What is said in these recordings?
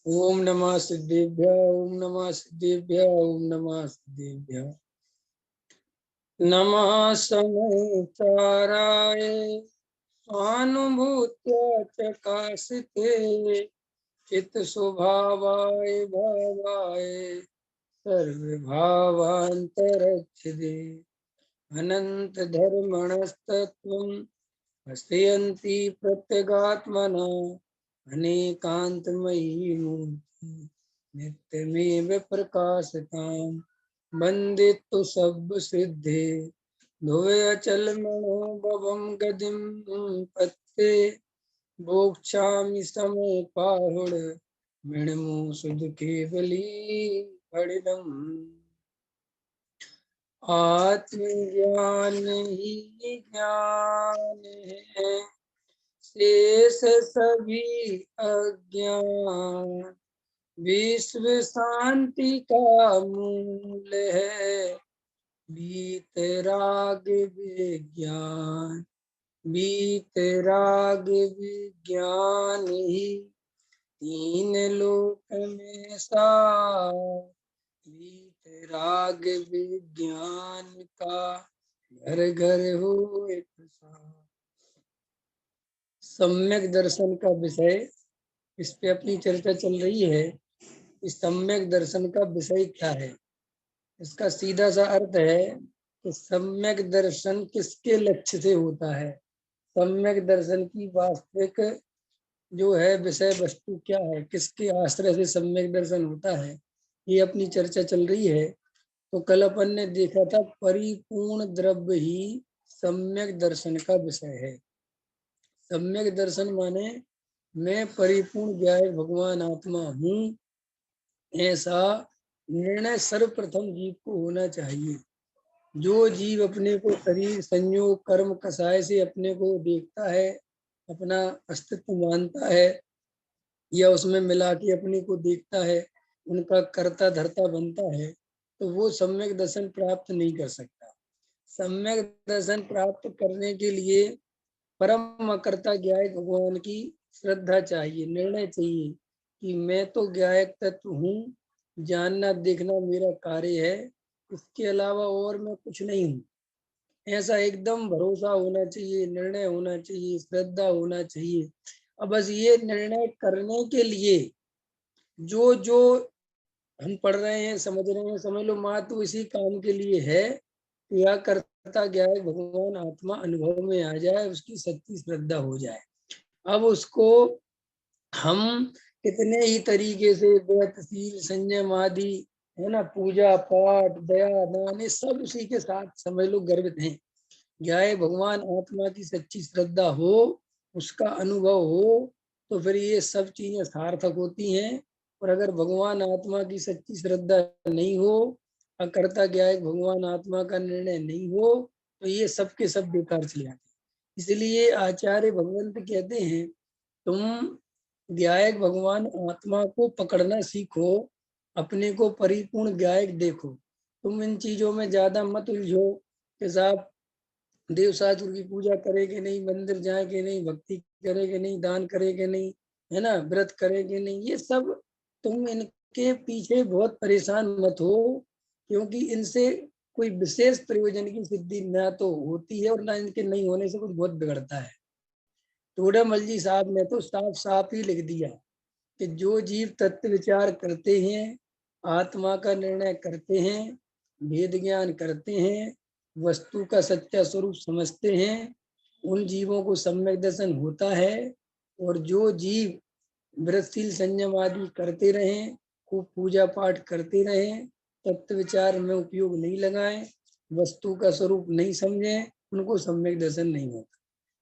ओम नमः सिद्धेभ्य ओम नमः सिद्धेभ्य ओम नमः सिद्धेभ्य। नमः समचाराय स्वानुभूत्य चकासिते चित्त स्वभावाय भावाय सर्वभावान्तरच्छिदे अनंत धर्मणस्तत्त्वम् हस्तयन्ति प्रत्यगात्मना अनेकान्तमयी मूर्ति नित्यमेव प्रकाशताम् वन्दे तु सब सिद्धे ध्रुवे अचल मनोभवं गतिं पत्ते भोक्ष्यामि समपाहुड मृण्मु सुध केवली फणिनम्। आत्मज्ञान ही ज्ञान है शेष सभी अज्ञान विश्व शांति का मूल है वीतराग विज्ञान वीतराग विज्ञान ही तीन लोक में सार वीतराग विज्ञान का घर घर हो प्रसार। सम्यक दर्शन का विषय, इस पे अपनी चर्चा चल रही है। इस सम्यक दर्शन का विषय क्या है? इसका सीधा सा अर्थ है कि सम्यक दर्शन किसके लक्ष्य से होता है, सम्यक दर्शन की वास्तविक जो है विषय वस्तु क्या है, किसके आश्रय से सम्यक दर्शन होता है, ये अपनी चर्चा चल रही है। तो कल अपन ने देखा था परिपूर्ण द्रव्य ही सम्यक दर्शन का विषय है। सम्यक दर्शन माने मैं परिपूर्ण ज्ञायक भगवान आत्मा हूँ, ऐसा निर्णय सर्वप्रथम जीव को होना चाहिए। जो जीव अपने को शरीर संयोग कर्म कसाय से अपने को देखता है, अपना अस्तित्व मानता है या उसमें मिला के अपने को देखता है, उनका कर्ता धर्ता बनता है, तो वो सम्यक दर्शन प्राप्त नहीं कर सकता। सम्यक दर्शन प्राप्त करने के लिए परम अकर्ता ज्ञायक भगवान की श्रद्धा चाहिए, निर्णय चाहिए कि मैं तो ज्ञायक तत्व हूँ, जानना देखना मेरा कार्य है, इसके अलावा और मैं कुछ नहीं हूँ। ऐसा एकदम भरोसा होना चाहिए, निर्णय होना चाहिए, श्रद्धा होना चाहिए। अब बस ये निर्णय करने के लिए जो जो हम पढ़ रहे हैं, समझ रहे हैं, समझ लो मात्र इसी काम के लिए है कि यह करता ज्ञायक भगवान आत्मा अनुभव में आ जाए, उसकी सच्ची श्रद्धा हो जाए। अब उसको हम कितने ही तरीके से व्रतशील संयम आदि है ना, पूजा पाठ दया दान, ये सब उसी के साथ समझ लो गर्वित हैं। ज्ञायक भगवान आत्मा की सच्ची श्रद्धा हो, उसका अनुभव हो, तो फिर ये सब चीजें सार्थक होती हैं। और अगर भगवान आत्मा की सच्ची श्रद्धा नहीं हो, अकर्ता ज्ञायक भगवान आत्मा का निर्णय नहीं हो, तो ये सब के सब बेकार चले जाते। इसलिए आचार्य भगवंत कहते हैं तुम ज्ञायक भगवान आत्मा को पकड़ना सीखो, अपने को परिपूर्ण ज्ञायक देखो। तुम इन चीजों में ज्यादा मत उलझो कि साहब देव शास्त्र की पूजा करे कि नहीं, मंदिर जाए कि नहीं, भक्ति करे कि नहीं, दान करे कि नहीं, है ना, व्रत करे कि नहीं, ये सब तुम इनके पीछे बहुत परेशान मत हो, क्योंकि इनसे कोई विशेष प्रयोजन की सिद्धि ना तो होती है और ना इनके नहीं होने से कुछ बहुत बिगड़ता है। तोड़ामल जी साहब ने तो साफ साफ ही लिख दिया कि जो जीव तत्व विचार करते हैं, आत्मा का निर्णय करते हैं, भेद ज्ञान करते हैं, वस्तु का सच्चा स्वरूप समझते हैं, उन जीवों को सम्यक दर्शन होता है। और जो जीव व्रतशील संयम आदि करते रहें, खूब पूजा पाठ करते रहें, तत्व विचार में उपयोग नहीं लगाएं, वस्तु का स्वरूप नहीं समझें, उनको सम्यक दर्शन नहीं होता।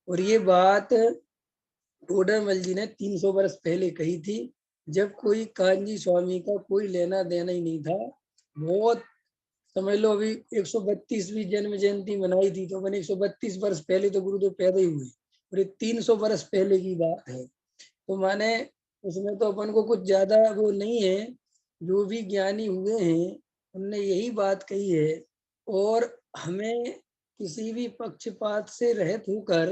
और ये बात टोडरमल जी ने 300 वर्ष पहले कही थी, जब कोई कांजी स्वामी का कोई लेना देना ही नहीं था। बहुत समझ लो अभी 132वीं जन्म जयंती मनाई थी, तो मैंने 132 वर्ष पहले तो गुरुदेव पैदा ही हुए, और ये 300 वर्ष पहले की बात है। तो माने उसमें तो अपन को कुछ ज्यादा वो नहीं है। जो भी ज्ञानी हुए हैं उनने यही बात कही है। और हमें किसी भी पक्षपात से रहित होकर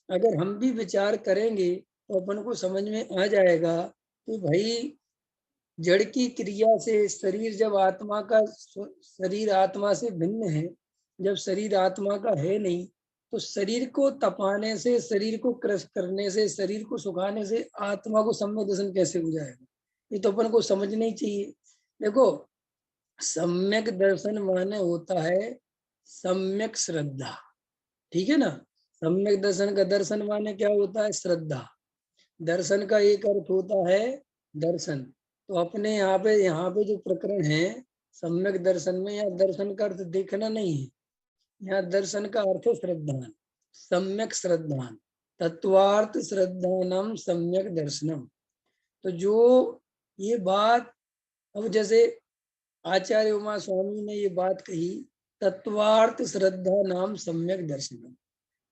अगर हम भी विचार करेंगे तो अपन को समझ में आ जाएगा कि भाई जड़ की क्रिया से शरीर जब आत्मा का, शरीर आत्मा से भिन्न है, जब शरीर आत्मा का है नहीं, तो शरीर को तपाने से, शरीर को क्रश करने से, शरीर को सुखाने से आत्मा को सम्यक दर्शन कैसे हो जाएगा? ये तो अपन को समझना ही चाहिए। देखो, सम्यक दर्शन माने होता है सम्यक श्रद्धा, ठीक है ना। सम्यक दर्शन का दर्शन माने क्या होता है? श्रद्धा। दर्शन का एक अर्थ होता है दर्शन। तो अपने यहाँ पे जो प्रकरण है सम्यक दर्शन में, यहाँ दर्शन का अर्थ देखना नहीं है, यहाँ दर्शन का अर्थ है श्रद्धान, सम्यक श्रद्धान, तत्वार्थ श्रद्धानम सम्यक दर्शनम। तो जो ये बात, अब जैसे आचार्य उमा स्वामी ने ये बात कही, तत्वार्थ श्रद्धा नाम सम्यक दर्शनम,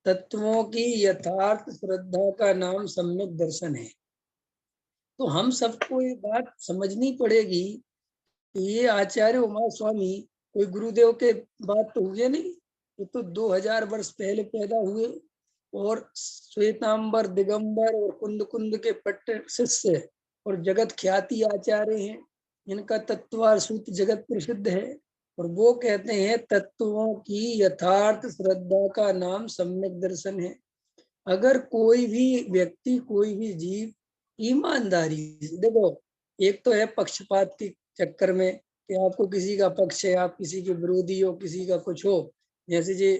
तत्वों की यथार्थ श्रद्धा का नाम सम्यक दर्शन है। तो हम सबको ये बात समझनी पड़ेगी कि ये आचार्य उमा स्वामी कोई गुरुदेव के बात तो हुए नहीं, ये तो 2000 वर्ष पहले पैदा हुए और श्वेतांबर, दिगंबर और कुंद कुंद के पट्ट शिष्य और जगत ख्याति आचार्य हैं। इनका तत्वार सूत्र जगत प्रसिद्ध है और वो कहते हैं तत्वों की यथार्थ श्रद्धा का नाम सम्यक दर्शन है। अगर कोई भी व्यक्ति, कोई भी जीव ईमानदारी से, देखो एक तो है पक्षपात के चक्कर में कि आपको किसी का पक्ष है, आप किसी के विरोधी हो, किसी का कुछ हो, जैसे जे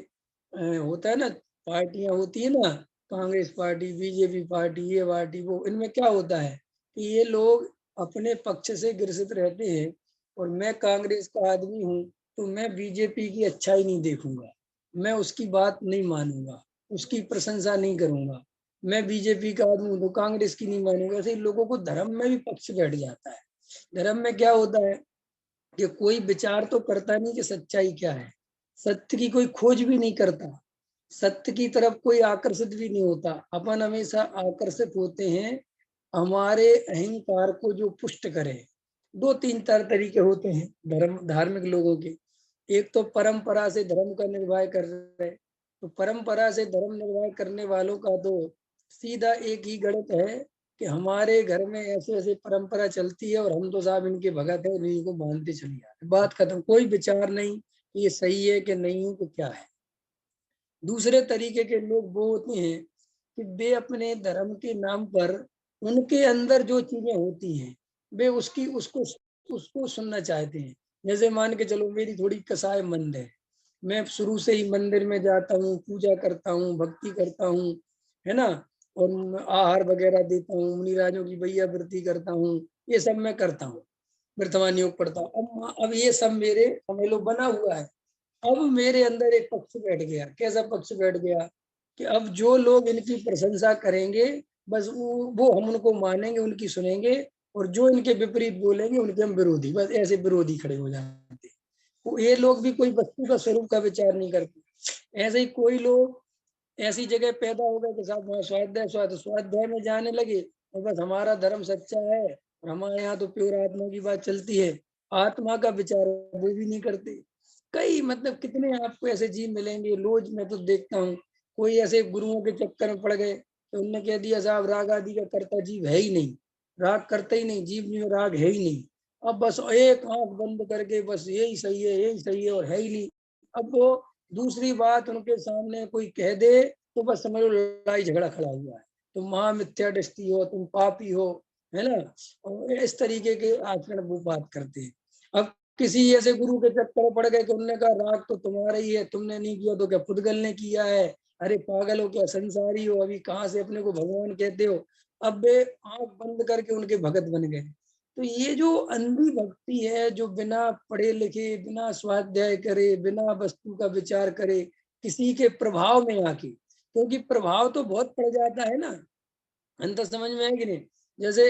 होता है ना, पार्टियां होती है ना, कांग्रेस पार्टी, बीजेपी पार्टी, ये पार्टी वो, इनमें क्या होता है कि ये लोग अपने पक्ष से ग्रसित रहते हैं और मैं कांग्रेस का आदमी हूँ तो मैं बीजेपी की अच्छाई नहीं देखूंगा, मैं उसकी बात नहीं मानूंगा, उसकी प्रशंसा नहीं करूंगा, मैं बीजेपी का आदमी हूँ तो कांग्रेस की नहीं मानूंगा। ऐसे लोगों को धर्म में भी पक्ष बैठ जाता है। धर्म में क्या होता है कि कोई विचार तो करता नहीं कि सच्चाई क्या है, सत्य की कोई खोज भी नहीं करता, सत्य की तरफ कोई आकर्षित भी नहीं होता। अपन हमेशा आकर्षित होते हैं हमारे अहंकार को जो पुष्ट करे। दो तीन तरीके होते हैं धर्म, धार्मिक लोगों के। एक तो परंपरा से धर्म का निर्वाह कर रहे, तो परंपरा से धर्म निर्वाह करने वालों का तो सीधा एक ही गणित है कि हमारे घर में ऐसे ऐसे परंपरा चलती है और हम तो साहब इनके भगत है, इन्हीं को मानते चले जाते, बात खत्म, कोई विचार नहीं कि ये सही है कि नहीं है कि क्या है। दूसरे तरीके के लोग वो होते हैं कि वे अपने धर्म के नाम पर, उनके अंदर जो चीजें होती हैं वे उसको सुनना चाहते हैं। जैसे मान के चलो मेरी थोड़ी कसाय मंद है, मैं शुरू से ही मंदिर में जाता हूँ, पूजा करता हूँ, भक्ति करता हूँ, है ना, और आहार वगैरह देता हूँ, मुनिराजों की भैया वृत्ति करता हूँ, ये सब मैं करता हूँ, वर्तमान योग पढ़ता हूँ। अब ये सब मेरे समझ लो बना हुआ है। अब मेरे अंदर एक पक्ष बैठ गया। कैसा पक्ष बैठ गया कि अब जो लोग इनकी प्रशंसा करेंगे बस वो हम उनको मानेंगे, उनकी सुनेंगे, और जो इनके विपरीत बोलेंगे उनके हम विरोधी, बस ऐसे विरोधी खड़े हो जाते। तो ये लोग भी कोई वस्तु का स्वरूप का विचार नहीं करते। ऐसे ही कोई लोग ऐसी जगह पैदा हो गए कि साहब वहाँ स्वाध्याय में जाने लगे और बस हमारा धर्म सच्चा है और हमारे यहाँ तो प्योर आत्मा की बात चलती है, आत्मा का विचार वो भी नहीं करते। कई मतलब कितने आपको ऐसे जीव मिलेंगे, रोज मैं तो देखता हूँ, कोई ऐसे गुरुओं के चक्कर में पड़ गए तो उनने कह दिया साहब राग आदि का करता जीव है ही नहीं, राग करता ही नहीं, जीव में राग है ही नहीं। अब बस एक आंख बंद करके बस यही सही है, यही सही है, और है ही नहीं। अब वो दूसरी बात उनके सामने कोई कह दे तो बस समझ लो लड़ाई झगड़ा खड़ा हुआ है, तुम महामिथ्या दृष्टि हो, तुम पापी हो, है ना, और इस तरीके के आचरण वो बात करते हैं। अब किसी ऐसे गुरु के चक्कर में पड़ गए कि उन्होंने कहा राग तो तुम्हारा ही है, तुमने नहीं किया तो क्या पुद्गल ने किया है, अरे पागल हो क्या, संसारी हो, अभी कहाँ से अपने को भगवान कहते हो। अब वे आंख बंद करके उनके भगत बन गए। तो ये जो अंधी भक्ति है, जो बिना पढ़े लिखे, बिना स्वाध्याय करे, बिना वस्तु का विचार करे, किसी के प्रभाव में आके, क्योंकि प्रभाव तो बहुत पड़ जाता है ना, अंतर समझ में है कि नहीं। जैसे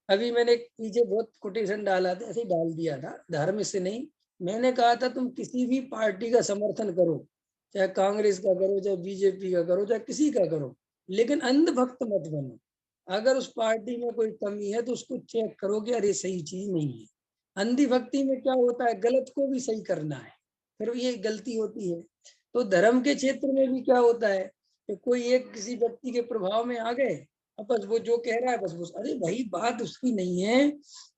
अभी मैंने पीछे बहुत कोटेशन डाला था, ऐसे ही डाल दिया था, धर्म से नहीं, मैंने कहा था तुम किसी भी पार्टी का समर्थन करो, चाहे कांग्रेस का करो, चाहे बीजेपी का करो, चाहे किसी का करो, लेकिन अंधभक्त मत बनो। अगर उस पार्टी में कोई कमी है तो उसको चेक करो कि अरे सही चीज नहीं है। अंधी भक्ति में क्या होता है, गलत को भी सही करना है, फिर ये गलती होती है। तो धर्म के क्षेत्र में भी क्या होता है कि कोई एक किसी व्यक्ति के प्रभाव में आ गए अब बस वो जो कह रहा है बस अरे भाई बात उसकी नहीं है,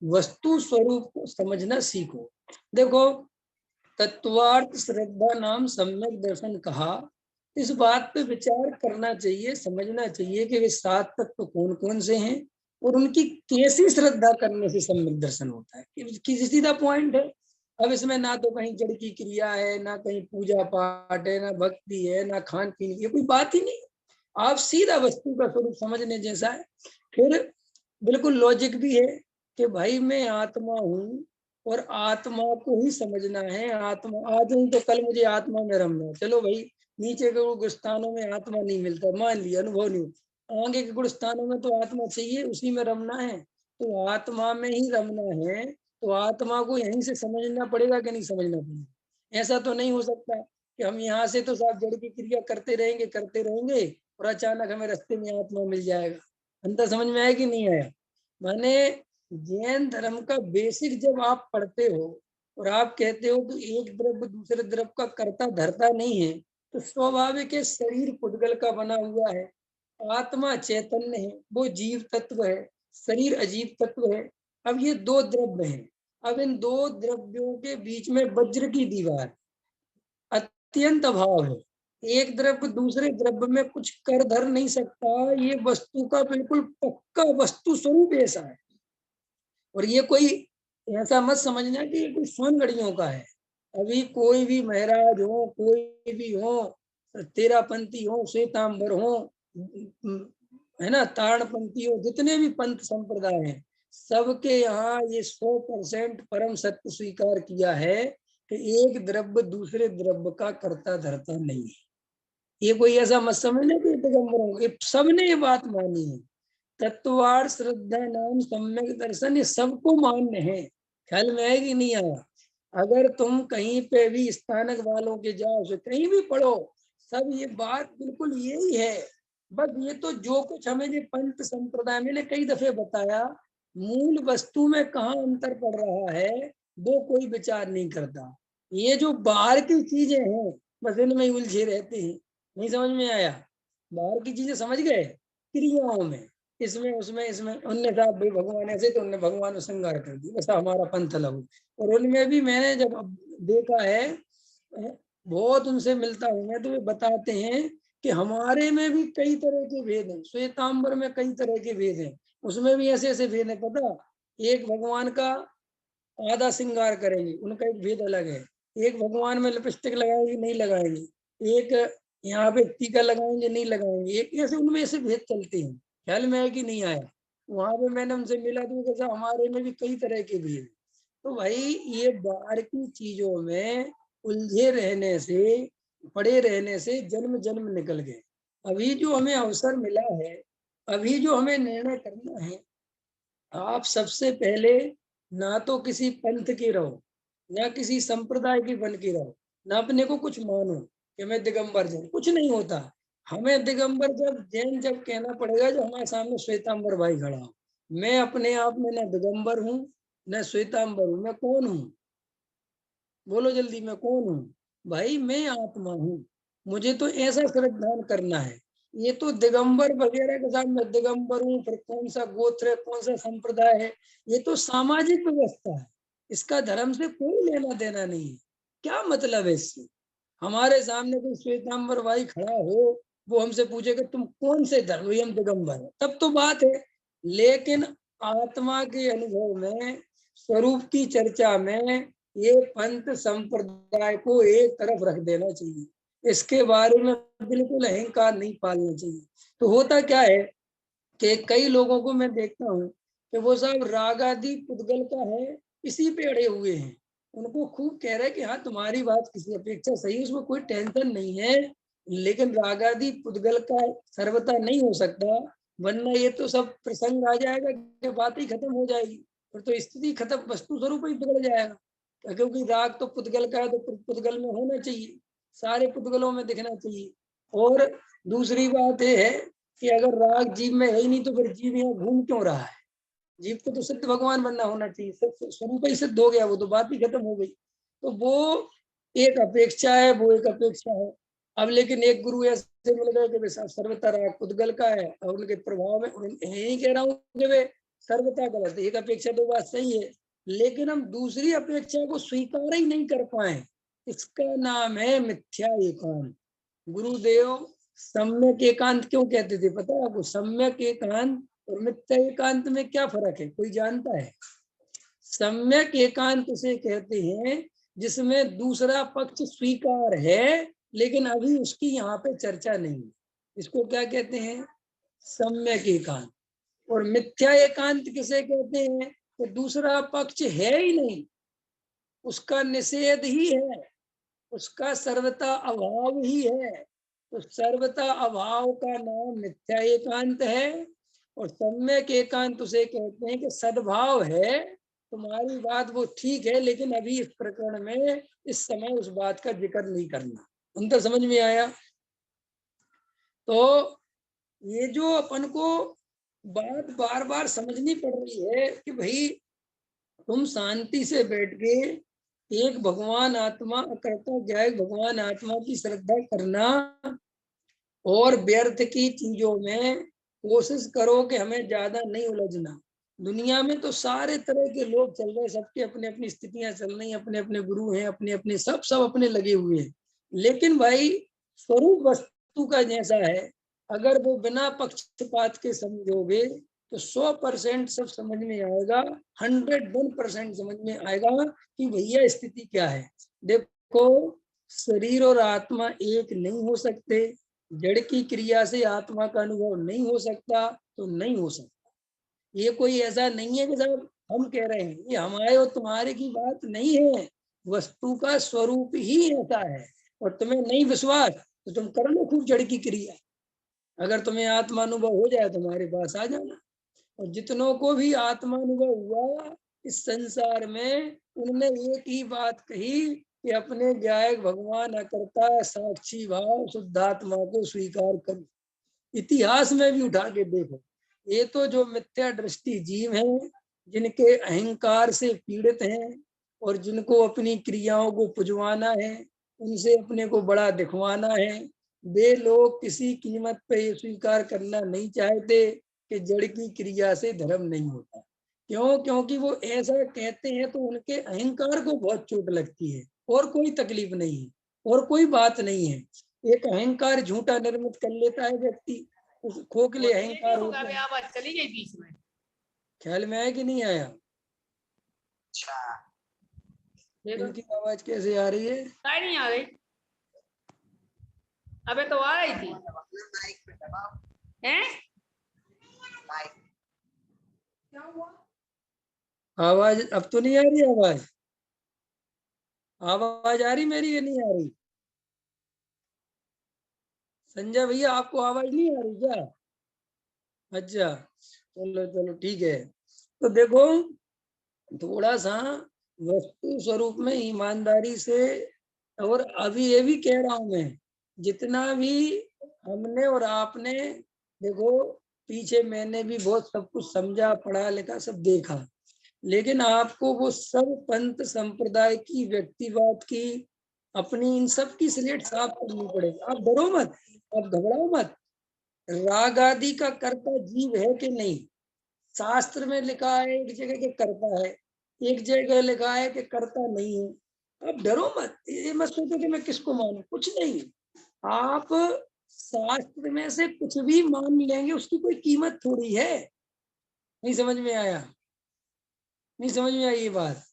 वस्तु स्वरूप को समझना सीखो। देखो, तत्वार्थ श्रद्धा नाम सम्यक दर्शन कहा, इस बात पे विचार करना चाहिए, समझना चाहिए कि वे 7 तत्व कौन कौन से हैं और उनकी कैसी श्रद्धा करने से सम्यक दर्शन होता है, कि सीधा पॉइंट है। अब इसमें ना तो कहीं जड़ की क्रिया है, ना कहीं पूजा पाठ है, ना भक्ति है, ना खान पीन, ये कोई बात ही नहीं। आप सीधा वस्तु का स्वरूप समझने जैसा है। फिर बिल्कुल लॉजिक भी है कि भाई मैं आत्मा हूँ और आत्मा को ही समझना है। आत्मा आज नहीं तो कल मुझे आत्मा में रमना है। चलो भाई, नीचे के गुणस्थानों में आत्मा नहीं मिलता, मान लिया, अनुभव नहीं, आगे के गुणस्थानों में तो आत्मा चाहिए, उसी में रमना है। तो आत्मा में ही रमना है, तो आत्मा को यहीं से समझना पड़ेगा कि नहीं समझना पड़ेगा। ऐसा तो नहीं हो सकता कि हम यहाँ से तो साफ जड़ की क्रिया करते रहेंगे और अचानक हमें रास्ते में आत्मा मिल जाएगा। अंतर समझ में आया कि नहीं आया? माने जैन धर्म का बेसिक जब आप पढ़ते हो और आप कहते हो कि एक द्रव्य दूसरे द्रव्य का कर्ता धरता नहीं है, तो स्वाभाविक है शरीर पुद्गल का बना हुआ है, आत्मा चैतन्य है, वो जीव तत्व है, शरीर अजीव तत्व है। अब ये 2 द्रव्य हैं। अब इन 2 द्रव्यों के बीच में वज्र की दीवार, अत्यंत अभाव है। एक द्रव्य दूसरे द्रव्य में कुछ कर धर नहीं सकता। ये वस्तु का बिल्कुल पक्का वस्तु स्वरूप ऐसा है। और ये कोई ऐसा मत समझना कि ये कोई स्वर्ण घड़ियों का है। अभी कोई भी महाराज हो, कोई भी हो, तेरापंथी हो, श्वेतांबर हो, है ना, ताड़पंथी हो, जितने भी पंथ संप्रदाय हैं, सबके यहाँ ये 100% परम सत्य स्वीकार किया है कि एक द्रव्य दूसरे द्रव्य का कर्ता धरता नहीं है। ये कोई ऐसा मत समझना कि दिगंबरों, ये सबने ये बात मानी है। तत्वार श्रद्धा नाम सम्यक दर्शन, ये सबको मान्य है। ख्याल में आएगी नहीं आया? अगर तुम कहीं पे भी स्थानक वालों के जाओ से कहीं भी पढ़ो, सब ये बात बिल्कुल यही है। बस ये तो जो कुछ हमें ये पंथ संप्रदाय मैंने कई दफे बताया, मूल वस्तु में कहाँ अंतर पड़ रहा है वो कोई विचार नहीं करता। ये जो बाहर की चीजें हैं बस इनमें ही उलझे रहते हैं। नहीं समझ में आया? बाहर की चीजें समझ गए, क्रियाओं में, इसमें उसमें इसमें, उनने कहा भाई भगवान ऐसे, तो उनने भगवान को श्रृंगार कर दिया, ऐसा हमारा पंथ लगू। और उनमें भी मैंने जब देखा है, बहुत उनसे मिलता हूँ मैं, तो वे बताते हैं कि हमारे में भी कई तरह के भेद हैं, श्वेतांबर में कई तरह के भेद हैं, उसमें भी ऐसे ऐसे भेद है। पता, एक भगवान का आधा श्रृंगार करेंगे, उनका एक भेद अलग है। एक भगवान में लिपस्टिक लगाएंगे नहीं लगाएंगे, एक यहाँ पे टीका लगाएंगे नहीं लगाएंगे, एक ऐसे उनमें ऐसे भेद चलते हैं। ख्याल में है कि नहीं आया? वहां पे मैंने उनसे मिला तो कैसा हमारे में भी कई तरह के भेद। तो भाई ये बाहर की चीजों में उलझे रहने से, पड़े रहने से जन्म जन्म निकल गए। अभी जो हमें अवसर मिला है, अभी जो हमें निर्णय करना है, आप सबसे पहले ना तो किसी पंथ के रहो, ना किसी संप्रदाय के बन के रहो, ना अपने को कुछ मानो कि मैं दिगंबर जैन, कुछ नहीं होता। हमें दिगंबर जब जैन जब कहना पड़ेगा जब हमारे सामने श्वेतांबर भाई खड़ा हो। मैं अपने आप में ना दिगंबर हूँ न श्वेतांबर हूँ, मैं कौन हूँ? बोलो जल्दी, मैं कौन हूँ? भाई मैं आत्मा हूँ। मुझे तो ऐसा श्रद्धान करना है। ये तो दिगंबर वगैरह के साथ मैं दिगंबर हूँ, फिर कौन सा गोत्र है, कौन सा संप्रदाय है, ये तो सामाजिक व्यवस्था है। इसका धर्म से कोई लेना देना नहीं है। क्या मतलब है इससे? हमारे सामने कोई श्वेतांबर भाई खड़ा हो, वो हमसे पूछेगा तुम कौन से धर्म, हम दिगंबर है, तब तो बात है। लेकिन आत्मा के अनुभव में, स्वरूप की चर्चा में, ये पंथ संप्रदाय को एक तरफ रख देना चाहिए। इसके बारे में बिल्कुल अहंकार नहीं पालना चाहिए। तो होता क्या है कि कई लोगों को मैं देखता हूँ कि वो सब राग आदि पुद्गल का है, इसी पे अड़े हुए हैं। उनको खूब कह रहे हैं कि हाँ तुम्हारी बात किसी अपेक्षा सही, उसमें कोई टेंशन नहीं है, लेकिन राग आदि पुद्गल का सर्वथा नहीं हो सकता, वरना ये तो सब प्रसंग आ जाएगा कि बात ही खत्म हो जाएगी, फिर तो स्थिति खत्म, वस्तु स्वरूप ही बिगड़ जाएगा। क्योंकि राग तो पुद्गल का है, तो पुद्गल में होना चाहिए, सारे पुद्गलों में दिखना चाहिए। और दूसरी बात यह है कि अगर राग जीव में है ही नहीं तो फिर जीव यहाँ घूम क्यों रहा है? जीव को तो सिद्ध भगवान बनना होना चाहिए, स्वरूप ही सिद्ध हो गया, वो तो बात ही खत्म हो गई। तो वो एक अपेक्षा है, वो एक अपेक्षा है। अब लेकिन एक गुरु ऐसे मिल गए कि वे सर्वथा राग उद्गल का है और उनके प्रभाव में यही कह रहा हूँ कि वे सर्वथा गलत। एक अपेक्षा तो बात सही है, लेकिन हम दूसरी अपेक्षा को स्वीकार ही नहीं कर पाए, इसका नाम है मिथ्या एकांत। गुरुदेव सम्यक एकांत क्यों कहते थे पता है आपको? सम्यक एकांत और मिथ्या एकांत में क्या फर्क है, कोई जानता है? सम्यक एकांत उसे कहते हैं जिसमें दूसरा पक्ष स्वीकार है लेकिन अभी उसकी यहाँ पे चर्चा नहीं, इसको क्या कहते हैं? सम्यक एकांत। और मिथ्या एकांत किसे कहते हैं? तो दूसरा पक्ष है ही नहीं, उसका निषेध ही है, उसका सर्वथा अभाव ही है। तो सर्वथा अभाव का नाम मिथ्या एकांत है। और सम्यक एकांत उसे कहते हैं कि सद्भाव है, तुम्हारी बात वो ठीक है, लेकिन अभी इस प्रकरण में इस समय उस बात का जिक्र नहीं करना। अंतर समझ में आया? तो ये जो अपन को बात बार बार समझनी पड़ रही है कि भाई तुम शांति से बैठ के एक भगवान आत्मा करता जाए, भगवान आत्मा की श्रद्धा करना और व्यर्थ की चीजों में कोशिश करो कि हमें ज्यादा नहीं उलझना। दुनिया में तो सारे तरह के लोग चल रहे, सबके अपने अपनी स्थितियां चल रही, अपने अपने गुरु हैं, अपने अपने सब अपने लगे हुए हैं। लेकिन भाई स्वरूप वस्तु का जैसा है, अगर वो बिना पक्षपात के समझोगे तो 100% सब समझ में आएगा, 101% समझ में आएगा कि भैया स्थिति क्या है। देखो, शरीर और आत्मा एक नहीं हो सकते, जड़ की क्रिया से आत्मा का अनुभव नहीं हो सकता, तो नहीं हो सकता। ये कोई ऐसा नहीं है कि साहब हम कह रहे हैं, ये हमारे और तुम्हारे की बात नहीं है, वस्तु का स्वरूप ही ऐसा है। और तुम्हें नहीं विश्वास तो तुम कर लो खूब जड़ की क्रिया, अगर तुम्हें आत्मानुभव हो जाए तुम्हारे पास आ जाना। और जितनों को भी आत्मानुभव हुआ इस संसार में, उनने एक ही बात कही कि अपने गायक भगवान अकर्ता साक्षी भाव शुद्धात्मा को स्वीकार करो। इतिहास में भी उठा के देखो, ये तो जो मिथ्या दृष्टि जीव हैं, जिनके अहंकार से पीड़ित हैं और जिनको अपनी क्रियाओं को पुजवाना है, उनसे अपने को बड़ा दिखवाना है, वे लोग किसी कीमत पे ये स्वीकार करना नहीं चाहते कि जड़ की क्रिया से धर्म नहीं होता। क्यों? क्योंकि वो ऐसा कहते हैं तो उनके अहंकार को बहुत चोट लगती है, और कोई तकलीफ नहीं है, और कोई बात नहीं है। एक अहंकार झूठा निर्मित कर लेता है व्यक्ति, उस खोखले अहंकार होता है। आवाज चली गई बीच में, ख्याल में आया कि नहीं आया? अच्छा इनकी आवाज कैसे आ रही है? नहीं आ रही, अबे तो आ रही थी। हैं? क्या हुआ? आवाज अब तो नहीं आ रही? आवाज आ रही मेरी या नहीं आ रही? संजय भैया आपको आवाज नहीं आ रही क्या? अच्छा, चलो चलो ठीक है। तो देखो, थोड़ा सा वस्तु स्वरूप में ईमानदारी से, और अभी ये भी कह रहा हूं मैं, जितना भी हमने और आपने, देखो पीछे मैंने भी बहुत सब कुछ समझा, पढ़ा लिखा सब देखा, लेकिन आपको वो सब पंथ संप्रदाय की, व्यक्तिवाद की, अपनी इन सब की स्लेट साफ करनी पड़ेगी। आप डरो मत, आप घबराओ मत। राग आदि का कर्ता जीव है कि नहीं? शास्त्र में लिखा है एक जगह के कर्ता है, एक जगह लिखा है कि कर्ता नहीं है। आप डरो मत, ये मत सोचो कि मैं किसको मानूं, कुछ नहीं। आप शास्त्र में से कुछ भी मान लेंगे, उसकी कोई कीमत थोड़ी है। नहीं समझ में आया? नहीं समझ में आई ये बात?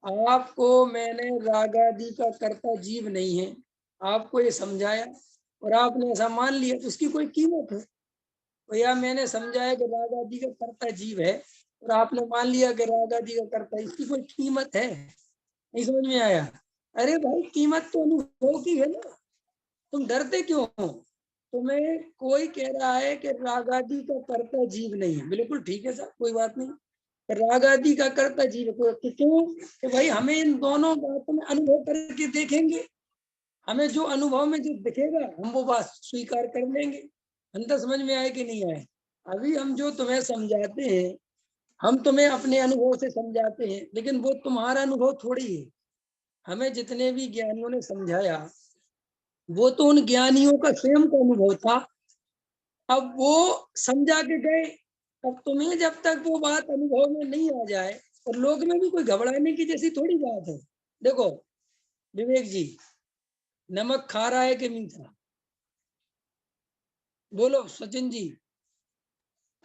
आपको मैंने राग आदि का कर्ता जीव नहीं है, आपको ये समझाया और आपने ऐसा मान लिया, तो उसकी कोई कीमत है? तो या मैंने समझाया कि राग आदि का कर्ता जीव है और आपने मान लिया कि राग आदि का कर्ता, इसकी कोई कीमत है? नहीं समझ में आया? अरे भाई, कीमत तो अनुभव की है ना, तुम डरते क्यों हो? तुम्हें कोई कह रहा है कि राग आदि का कर्ता जीव नहीं है, बिल्कुल ठीक है सर, कोई बात नहीं। राग आदि का कर्ता जीव को क्यों? कि भाई हमें इन दोनों बातों में अनुभव करके देखेंगे, हमें जो अनुभव में जो दिखेगा हम वो बात स्वीकार कर लेंगे। अंतर समझ में आए कि नहीं आए? अभी हम जो तुम्हें समझाते हैं, हम तुम्हें अपने अनुभव से समझाते हैं, लेकिन वो तुम्हारा अनुभव थोड़ी है। हमें जितने भी ज्ञानियों ने समझाया, वो तो उन ज्ञानियों का स्वयं का अनुभव था। अब वो समझा के गए। अब तुम्हें जब तक वो बात अनुभव में नहीं आ जाए, और लोग में भी कोई घबराने की जैसी थोड़ी बात है। देखो विवेक जी, नमक खारा है कि मीठा? बोलो सचिन जी,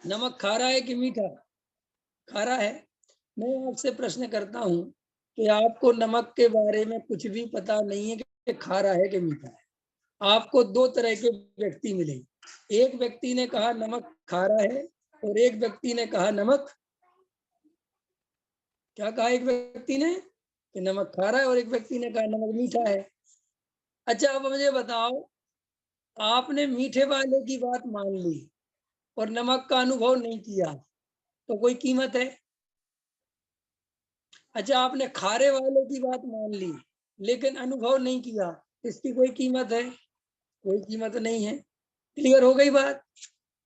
नमक खारा है कि मीठा? खारा है। मैं आपसे प्रश्न करता हूँ कि आपको नमक के बारे में कुछ भी पता नहीं है कि खारा है कि मीठा है। आपको दो तरह के व्यक्ति मिले। एक व्यक्ति ने कहा नमक खारा है, और एक व्यक्ति ने कहा नमक, क्या कहा? एक व्यक्ति ने कि नमक खारा है, और एक व्यक्ति ने कहा नमक मीठा है। अच्छा अब मुझे बताओ, आपने मीठे वाले की बात मान ली और नमक का अनुभव नहीं किया, तो कोई कीमत है? अच्छा आपने खारे वाले की बात मान ली लेकिन अनुभव नहीं किया, इसकी कोई कीमत है? कोई कीमत नहीं है। क्लियर हो गई बात?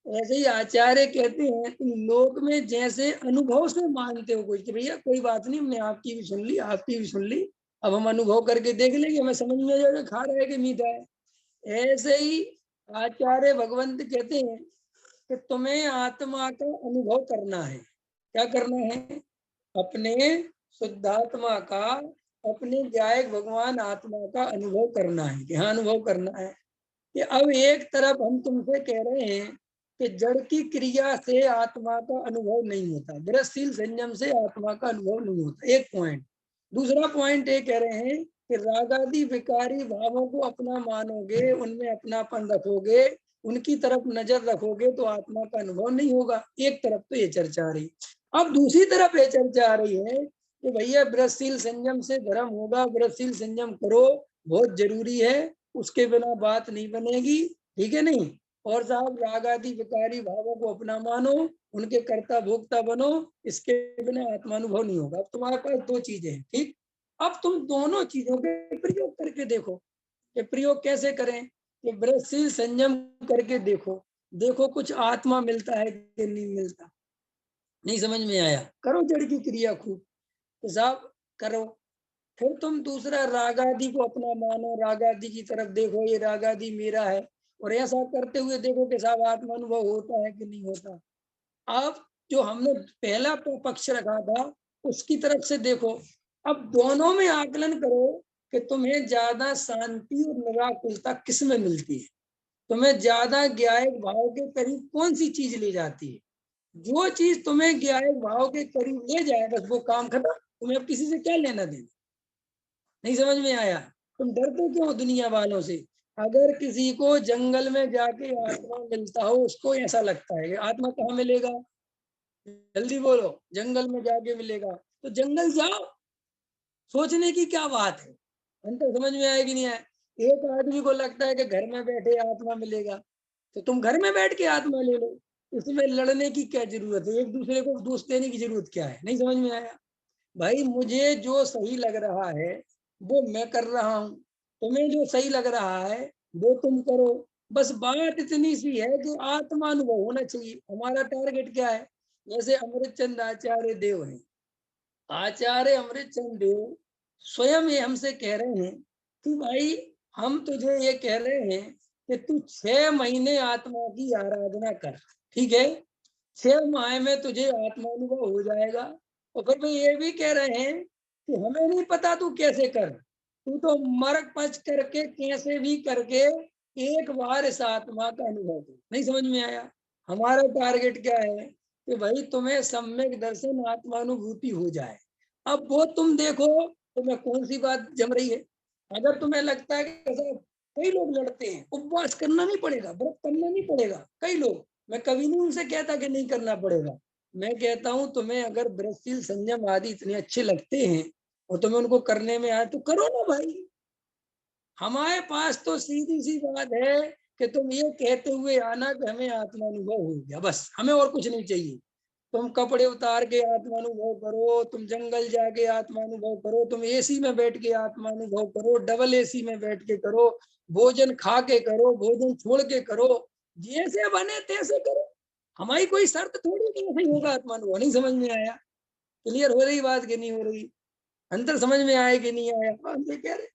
ऐसे ही आचार्य कहते हैं तुम लोक में जैसे अनुभव से मानते हो कुछ, भैया कोई बात नहीं, हमने आपकी भी सुन ली, आपकी भी सुन ली, अब हम अनुभव करके देख लेंगे, हमें समझ में आ जाएगा खा रहा है कि मीठा है। ऐसे ही आचार्य भगवंत कहते हैं कि तुम्हें आत्मा का अनुभव करना है। क्या करना है? अपने शुद्धात्मा का, अपने गायक भगवान आत्मा का अनुभव करना है। क्या अनुभव करना है? कि अब एक तरफ हम तुमसे कह रहे हैं कि जड़ की क्रिया से आत्मा का अनुभव नहीं होता, दृढ़शील संयम से आत्मा का अनुभव नहीं होता, एक पॉइंट। दूसरा पॉइंट ये कह रहे हैं कि रागादि विकारी भावों को अपना मानोगे, उनमें अपनापन रखोगे, उनकी तरफ नजर रखोगे तो आत्मा का अनुभव नहीं होगा। एक तरफ तो ये चर्चा आ रही। अब दूसरी तरफ ये चर्चा आ रही है कि भैया व्रतशील संयम से धर्म होगा, व्रतशील संयम करो, बहुत जरूरी है, उसके बिना बात नहीं बनेगी, ठीक है नहीं? और साहब राग आदि विकारी भावों को अपना मानो, उनके कर्ता भोक्ता बनो, इसके बिना आत्मानुभव नहीं होगा। अब तुम्हारे पास दो चीजें हैं, ठीक? अब तुम दोनों चीजों के प्रयोग करके देखो कि प्रयोग कैसे करें। कि व्रतशील संयम करके देखो, देखो कुछ आत्मा मिलता है कि नहीं मिलता। नहीं समझ में आया? करो जड़ की क्रिया खूब, तो साहब करो। फिर तुम दूसरा रागादि को अपना मानो, रागादि की तरफ देखो, ये रागादि मेरा है, और ऐसा करते हुए देखो कि साहब आत्मा अनुभव होता है कि नहीं होता। अब जो हमने पहला पक्ष रखा था उसकी तरफ से देखो। अब दोनों में आकलन करो कि तुम्हें ज्यादा शांति और निराकुलता किस में मिलती है, तुम्हें ज्यादा ज्ञायक भाव के करीब कौन सी चीज ले जाती है। जो चीज तुम्हें ज्ञायक भाव के करीब ले जाए बस वो काम खत्म, तुम्हें अब किसी से क्या लेना देना। नहीं समझ में आया? तुम डरते क्यों दुनिया वालों से? अगर किसी को जंगल में जाके आत्मा मिलता हो, उसको ऐसा लगता है कि आत्मा कहाँ मिलेगा? जल्दी बोलो, जंगल में जाके मिलेगा, तो जंगल जाओ, सोचने की क्या बात है? अंतर समझ में आएगी नहीं आए? एक आदमी को लगता है कि घर में बैठे आत्मा मिलेगा, तो तुम घर में बैठ के आत्मा ले लो, इसमें लड़ने की क्या जरूरत है? एक दूसरे को दोष देने की जरूरत क्या है? नहीं समझ में आया? भाई मुझे जो सही लग रहा है वो मैं कर रहा हूँ, तुम्हें जो सही लग रहा है वो तुम करो। बस बात इतनी सी है कि आत्मानुभव होना चाहिए। हमारा टारगेट क्या है? जैसे अमृत चंद आचार्य देव हैं, आचार्य अमृत चंद देव स्वयं ये हमसे कह रहे हैं कि भाई हम तुझे ये कह रहे हैं कि तू 6 महीने आत्मा की आराधना कर, ठीक है? 6 माह में तुझे आत्मानुभव हो जाएगा। और फिर भी ये भी कह रहे हैं कि हमें नहीं पता तू कैसे कर, तू तो मरक पच करके कैसे भी करके एक बार इस आत्मा का अनुभव कर। नहीं समझ में आया? हमारा टारगेट क्या है कि भाई तुम्हें सम्यक दर्शन आत्मानुभूति हो जाए। अब वो तुम देखो तुम्हें कौन सी बात जम रही है। अगर तुम्हें लगता है कि कई लोग लड़ते हैं, उपवास करना नहीं पड़ेगा, व्रत करना नहीं पड़ेगा, कई लोग, मैं कभी नहीं उनसे कहता कि नहीं करना पड़ेगा। मैं कहता हूं तुम्हें अगर व्रतशील संयम आदि इतने अच्छे लगते हैं और तुम्हें उनको करने में आए तो करो ना भाई। हमारे पास तो सीधी सी बात है कि तुम ये कहते हुए आना कि हमें आत्मानुभव हो गया, बस हमें और कुछ नहीं चाहिए। तुम कपड़े उतार के आत्मानुभव करो, तुम जंगल जाके आत्मानुभव करो, तुम एसी में बैठ के आत्मानुभव करो, डबल एसी में बैठ के करो, भोजन खा के करो, भोजन छोड़ के करो, जैसे बने तैसे करो। हमारी कोई शर्त थोड़ी कि ऐसे ही होगा आत्मानुभव। नहीं समझ में आया? क्लियर हो रही बात कि नहीं हो रही? अंतर समझ में आया कि नहीं आया? हम ये कह रहे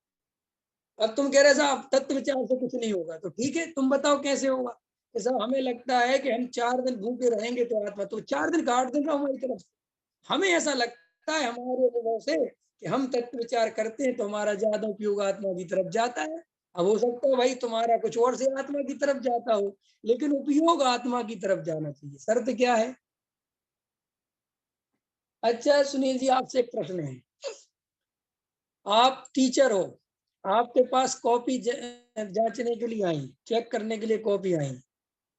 अब तुम कह रहे साहब तत्व विचार से कुछ नहीं होगा, तो ठीक है, तुम बताओ कैसे होगा। तो साहब हमें लगता है कि हम 4 दिन भूखे रहेंगे तो आत्मा, तो 4 दिन का 8 दिन रहो हमारी तरफ से। हमें ऐसा लगता है हमारे अनुभव से कि हम तत्व विचार करते हैं तो हमारा ज्यादा उपयोग आत्मा की तरफ जाता है। अब हो सकता है भाई तुम्हारा कुछ और से आत्मा की तरफ जाता हो, लेकिन उपयोग आत्मा की तरफ जाना चाहिए। शर्त क्या है? अच्छा सुनील जी, आपसे एक प्रश्न है। आप टीचर हो, आपके पास कॉपी जांचने के लिए आई, चेक करने के लिए कॉपी आई।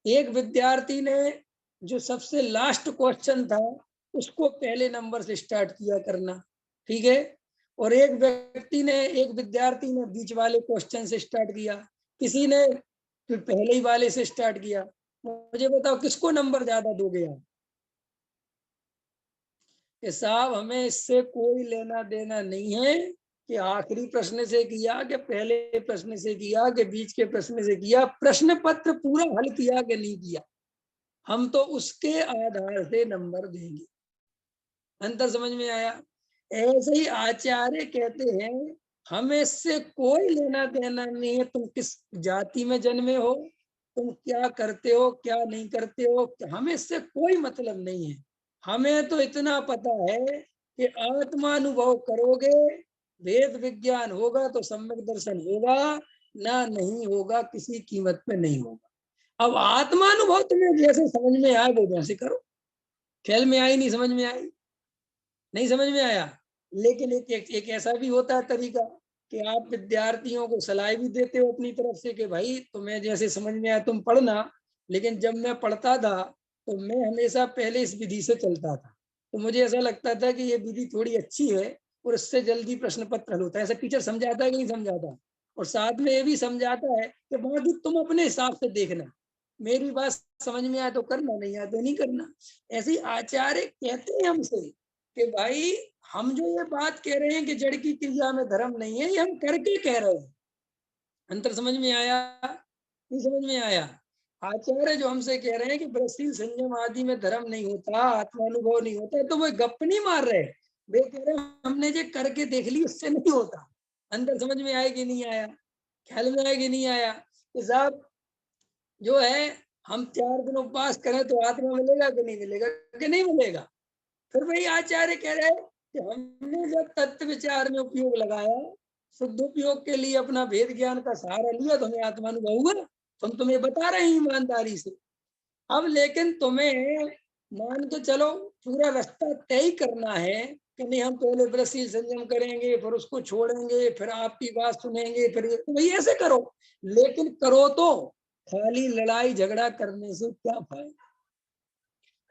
एक विद्यार्थी ने जो सबसे लास्ट क्वेश्चन था उसको पहले नंबर से स्टार्ट किया करना, ठीक है। और एक विद्यार्थी ने बीच वाले क्वेश्चन से स्टार्ट किया, किसी ने फिर पहले ही वाले से स्टार्ट किया। मुझे बताओ किसको नंबर ज्यादा दोगे आप? कि साहब हमें इससे कोई लेना देना नहीं है कि आखिरी प्रश्न से किया कि पहले प्रश्न से किया कि बीच के प्रश्न से किया, प्रश्न पत्र पूरा हल किया कि नहीं किया, हम तो उसके आधार से नंबर देंगे। अंतर समझ में आया? ऐसे ही आचार्य कहते हैं हमें इससे कोई लेना देना नहीं है, तुम किस जाति में जन्मे हो, तुम क्या करते हो क्या नहीं करते हो, हमें इससे कोई मतलब नहीं है। हमें तो इतना पता है कि आत्मानुभव करोगे, वेद विज्ञान होगा तो सम्यक दर्शन होगा, ना नहीं होगा किसी कीमत पे नहीं होगा। अब आत्मानुभव तुम्हें जैसे समझ में आए वो वैसे करो। ख्याल में आई नहीं समझ में आई? नहीं समझ में आया? लेकिन एक ऐसा भी होता है तरीका कि आप विद्यार्थियों को सलाह भी देते हो अपनी तरफ से कि भाई तुम्हें जैसे समझ में आया तुम पढ़ना, लेकिन जब मैं पढ़ता था तो मैं हमेशा पहले इस विधि से चलता था, तो मुझे ऐसा लगता था कि ये विधि थोड़ी अच्छी है और इससे जल्दी प्रश्न पत्र हल होता है। ऐसा टीचर समझाता है कि नहीं समझाता? और साथ में ये भी समझाता है कि बाकी तुम अपने हिसाब से देखना, मेरी बात समझ में आया तो करना, नहीं आया तो नहीं करना। ऐसे आचार्य कहते हैं हमसे कि भाई हम जो ये बात कह रहे हैं कि जड़ की क्रिया में धर्म नहीं है, ये हम करके कह रहे हैं। अंतर समझ में आया नहीं समझ में आया? आचार्य जो हमसे कह रहे हैं कि ब्रशील संयम आदि में धर्म नहीं होता, आत्मानुभव नहीं होता, तो वो गप नहीं मार रहे, वे कह रहे हैं हमने जो करके देख ली उससे नहीं होता। अंदर समझ में आया कि नहीं आया? ख्याल में आया कि नहीं आया? कि साहब जो है हम 4 दिन उपवास करें तो आत्मा मिलेगा कि नहीं मिलेगा? कि नहीं मिलेगा? फिर वही आचार्य कह रहे हैं कि हमने जब तत्व विचार में उपयोग लगाया, शुद्ध उपयोग के लिए अपना वेद ज्ञान का सहारा लिया तो हमें आत्मानुभव हुआ। हम तुम्हें बता रहे हैं ईमानदारी से। अब लेकिन तुम्हें मान के चलो पूरा रास्ता तय करना है कि नहीं, हम पहले ब्रशील संयम करेंगे फिर उसको छोड़ेंगे फिर आपकी बात सुनेंगे, फिर तो भाई ऐसे करो, लेकिन करो तो खाली लड़ाई झगड़ा करने से क्या फायदा?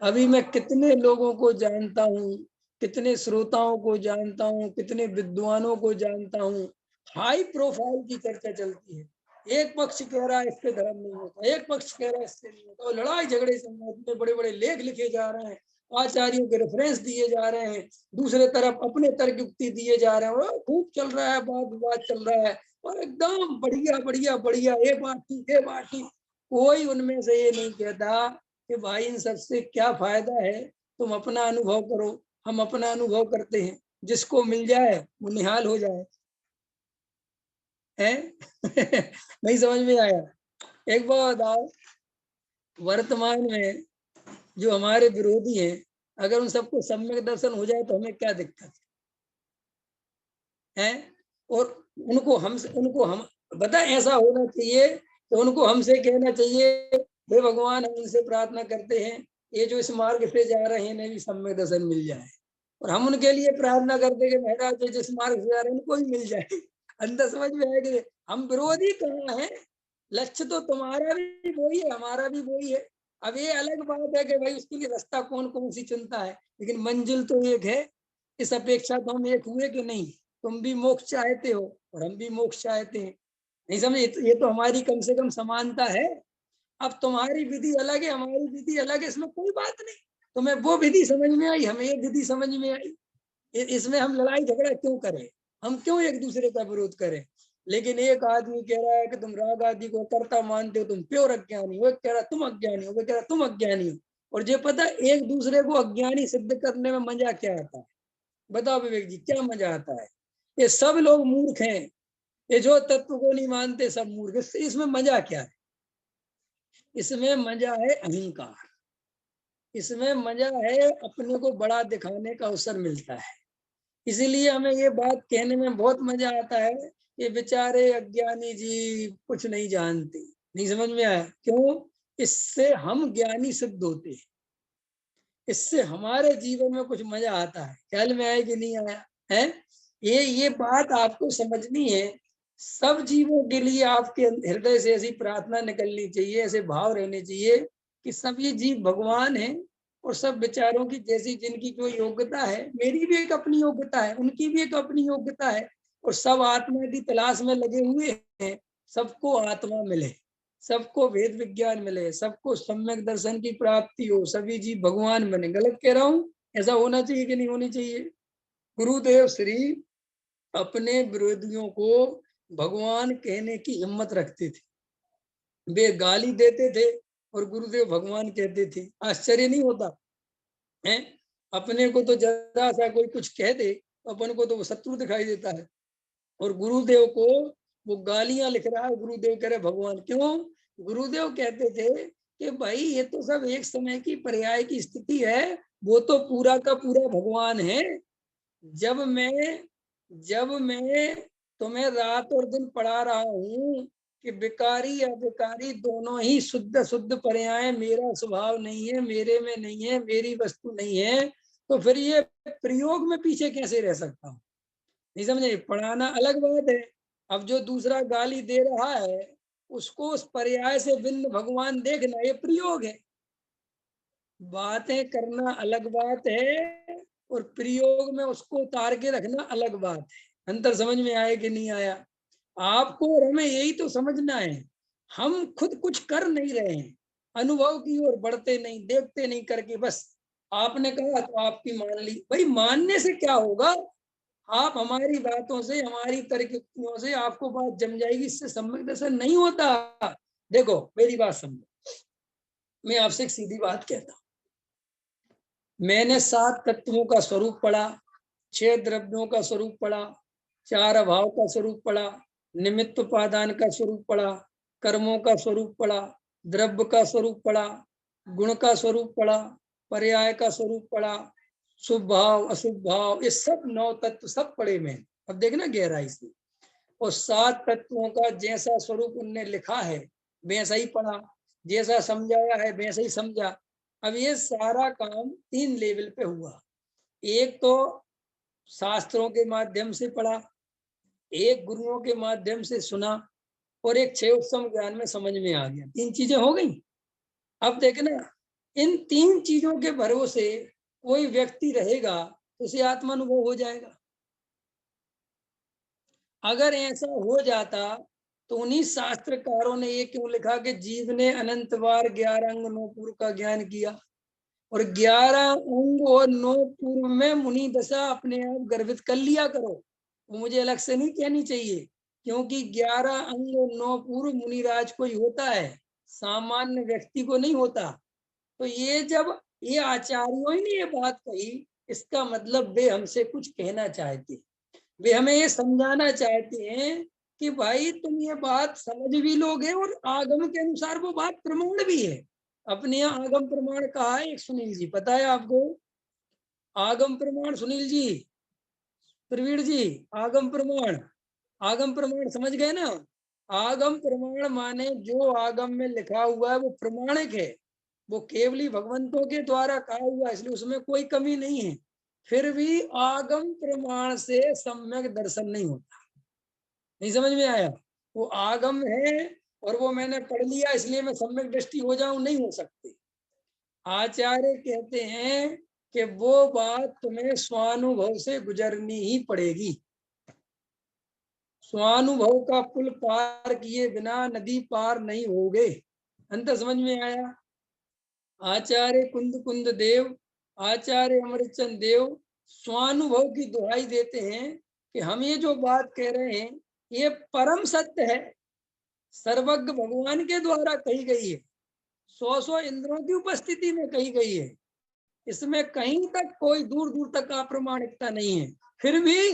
अभी मैं कितने लोगों को जानता हूँ, कितने श्रोताओं को जानता हूँ, कितने विद्वानों को जानता हूँ, हाई प्रोफाइल की चर्चा चलती है। एक पक्ष कह रहा है इससे धर्म नहीं होता, एक पक्ष कह रहा है इससे नहीं होता, और लड़ाई झगड़े से बड़े बड़े लेख लिखे जा रहे हैं, आचार्यों के रेफरेंस दिए जा रहे हैं, दूसरे तरफ अपने तर्क युक्ति दिए जा रहे हैं, और खूब चल रहा है, बात विवाद चल रहा है, और एकदम बढ़िया बढ़िया बढ़िया, ये बात ठीक है बात ठीक। कोई उनमें से ये नहीं कहता कि भाई इन सबसे क्या फायदा है, तुम अपना अनुभव करो, हम अपना अनुभव करते हैं, जिसको मिल जाए वो निहाल हो जाए। हैं? नहीं समझ में आया? एक बात बताओ, वर्तमान में जो हमारे विरोधी हैं, अगर उन सबको सम्यक दर्शन हो जाए तो हमें क्या दिक्कत है? और उनको हम बता, ऐसा होना चाहिए तो उनको हमसे कहना चाहिए हे भगवान, हम उनसे प्रार्थना करते हैं ये जो इस मार्ग से जा रहे हैं इन्हें भी सम्यक दर्शन मिल जाए, और हम उनके लिए प्रार्थना करते कि महाराज जो जिस मार्ग से जा रहे हैं उनको ही मिल जाए। अंदर समझ में आएगी? हम विरोधी कहाँ है? लक्ष्य तो तुम्हारा भी वही है, हमारा भी वही है। अब ये अलग बात है कि भाई उसके लिए रास्ता कौन कौन सी चुनता है, लेकिन मंजिल तो एक है। इस अपेक्षा तो हम एक हुए कि नहीं, तुम भी मोक्ष चाहते हो और हम भी मोक्ष चाहते हैं। नहीं समझे? ये तो हमारी कम से कम समानता है। अब तुम्हारी विधि अलग है, हमारी विधि अलग है, इसमें कोई बात नहीं। तुम्हें वो विधि समझ में आई, हमें ये विधि समझ में आई, इसमें हम लड़ाई झगड़ा क्यों करें? हम क्यों एक दूसरे का विरोध करें? लेकिन एक आदमी कह रहा है कि तुम राग आदि को कर्ता मानते हो, तुम प्योर अज्ञानी हो, कह रहा तुम अज्ञानी हो, वो कह रहा तुम अज्ञानी हो। और ये पता एक दूसरे को अज्ञानी सिद्ध करने में मजा क्या आता है? बताओ विवेक जी, क्या मजा आता है? ये सब लोग मूर्ख हैं, ये जो तत्व को नहीं मानते सब मूर्ख। इसमें मजा क्या है? इसमें मजा है अहंकार, इसमें मजा है अपने को बड़ा दिखाने का अवसर मिलता है। इसीलिए हमें ये बात कहने में बहुत मजा आता है, ये बेचारे अज्ञानी जी कुछ नहीं जानते। नहीं समझ में आया? क्यों? इससे हम ज्ञानी सिद्ध होते हैं, इससे हमारे जीवन में कुछ मजा आता है। ख्याल में आया कि नहीं आया है? ये बात आपको समझनी है। सब जीवों के लिए आपके हृदय से ऐसी प्रार्थना निकलनी चाहिए, ऐसे भाव रहने चाहिए कि सभी जीव भगवान हैं और सब विचारों की जैसी जिनकी जो योग्यता है, मेरी भी एक अपनी योग्यता है, उनकी भी एक अपनी योग्यता है, और सब आत्मा की तलाश में लगे हुए हैं। सबको आत्मा मिले, सबको वेद विज्ञान मिले, सबको सम्यक दर्शन की प्राप्ति हो, सभी जीव भगवान बने। गलत कह रहा हूँ? ऐसा होना चाहिए कि नहीं होनी चाहिए? गुरुदेव श्री अपने विरोधियों को भगवान कहने की हिम्मत रखते थे, वे गाली देते थे और गुरुदेव भगवान कहते थे। आश्चर्य नहीं होता है? अपने को तो जरा सा कोई कुछ कह दे तो अपन को तो वो शत्रु दिखाई देता है, और गुरुदेव को वो गालियां लिख रहा है, गुरुदेव कह रहे भगवान। क्यों? गुरुदेव कहते थे कि भाई ये तो सब एक समय की पर्याय की स्थिति है, वो तो पूरा का पूरा भगवान है। जब मैं तुम्हें रात और दिन पढ़ा रहा हूँ कि विकारी या विकारी दोनों ही शुद्ध शुद्ध पर्याय, मेरा स्वभाव नहीं है, मेरे में नहीं है, मेरी वस्तु नहीं है, तो फिर ये प्रयोग में पीछे कैसे रह सकता हूँ? नहीं समझे? पढ़ाना अलग बात है, अब जो दूसरा गाली दे रहा है उसको उस पर्याय से भिन्न भगवान देखना, ये प्रयोग है। बातें करना अलग बात है और प्रयोग में उसको उतार के रखना अलग बात है। अंतर समझ में आया कि नहीं आया? आपको और हमें यही तो समझना है। हम खुद कुछ कर नहीं रहे हैं, अनुभव की ओर बढ़ते नहीं, देखते नहीं करके बस आपने कहा तो आपकी मान ली। भाई मानने से क्या होगा? आप हमारी बातों से, हमारी तर्कों से आपको बात जम जाएगी, इससे सम्यक दर्शन नहीं होता। देखो मेरी बात समझो, मैं आपसे एक सीधी बात कहता हूँ। मैंने 7 तत्वों का स्वरूप पढ़ा, 6 द्रव्यों का स्वरूप पढ़ा, 4 अभाव का स्वरूप पढ़ा, निमित्त उपादान का स्वरूप पढ़ा, कर्मों का स्वरूप पढ़ा, द्रव्य का स्वरूप पढ़ा, गुण का स्वरूप पढ़ा, पर्याय का स्वरूप पढ़ा, शुभ भाव अशुभ भाव, ये सब 9 तत्व सब पढ़े में। अब देखना गहराई से, और 7 तत्वों का जैसा स्वरूप उनने लिखा है वैसा ही पढ़ा, जैसा समझाया है वैसा ही समझा। अब ये सारा काम 3 लेवल पे हुआ। एक तो शास्त्रों के माध्यम से पढ़ा, एक गुरुओं के माध्यम से सुना, और एक 6 उत्तम ज्ञान में समझ में आ गया। 3 चीजें हो गई। अब देखना, इन 3 चीजों के भरोसे कोई व्यक्ति रहेगा तो उसे आत्मानुभव हो जाएगा। अगर ऐसा हो जाता तो उन्हीं शास्त्रकारों ने ये क्यों लिखा कि जीव ने अनंत बार 11 अंग 9 पूर्व का ज्ञान किया, और 11 अंग और 9 पूर्व में मुनि दशा अपने आप गर्भित कर लिया करो। वो मुझे अलग से नहीं कहनी चाहिए, क्योंकि 11 अंग और 9 पूर्व मुनिराज को ही होता है, सामान्य व्यक्ति को नहीं होता। तो ये जब ये आचार्यों ही ने ये बात कही, इसका मतलब वे हमसे कुछ कहना चाहते, वे हमें ये समझाना चाहते हैं कि भाई तुम ये बात समझ भी लोगे और आगम के अनुसार वो बात प्रमाण भी है। अपने यहाँ आगम प्रमाण कहा है एक, सुनील जी पता है आपको? आगम प्रमाण सुनील जी, प्रवीण जी, आगम प्रमाण, आगम प्रमाण समझ गए ना? आगम प्रमाण माने जो आगम में लिखा हुआ है वो प्रमाणिक है, वो केवली भगवंतों के द्वारा कहा हुआ है, इसलिए उसमें कोई कमी नहीं है। फिर भी आगम प्रमाण से सम्यक दर्शन नहीं होता। नहीं समझ में आया? वो आगम है और वो मैंने पढ़ लिया इसलिए मैं सम्यक दृष्टि हो जाऊं, नहीं हो सकती। आचार्य कहते हैं कि वो बात तुम्हें स्वानुभव से गुजरनी ही पड़ेगी। स्वानुभव का पुल पार किए बिना नदी पार नहीं होगे। अंतर समझ में आया? आचार्य कुंद देव, आचार्य अमरचंद देव स्वानुभव की दुहाई देते हैं कि हम ये जो बात कह रहे हैं ये परम सत्य है, सर्वज्ञ भगवान के द्वारा कही गई है, 100 इंद्रों की उपस्थिति में कही गई है, इसमें कहीं तक कोई दूर दूर तक अप्रामाणिकता नहीं है। फिर भी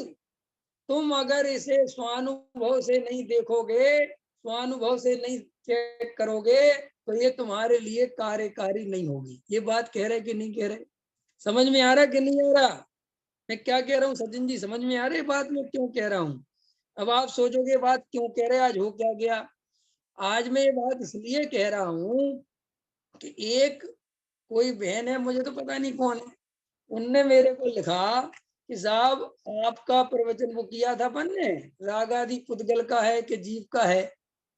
तुम अगर इसे स्वानुभव से नहीं देखोगे, स्वानुभव से नहीं चेक करोगे, तो ये तुम्हारे लिए कार्यकारी नहीं होगी। ये बात कह रहे कि नहीं कह रहे? समझ में आ रहा कि नहीं आ रहा मैं क्या कह रहा हूँ? सचिन जी समझ में आ रही बात मैं क्यों कह रहा हूँ? अब आप सोचोगे बात क्यों कह रहे, आज हो क्या गया? आज मैं ये बात इसलिए कह रहा हूँ कि एक कोई बहन है, मुझे तो पता नहीं कौन है, उनने मेरे को लिखा कि साहब आपका प्रवचन वो किया था अपन ने, राग आदि पुद्गल का है कि जीव का है,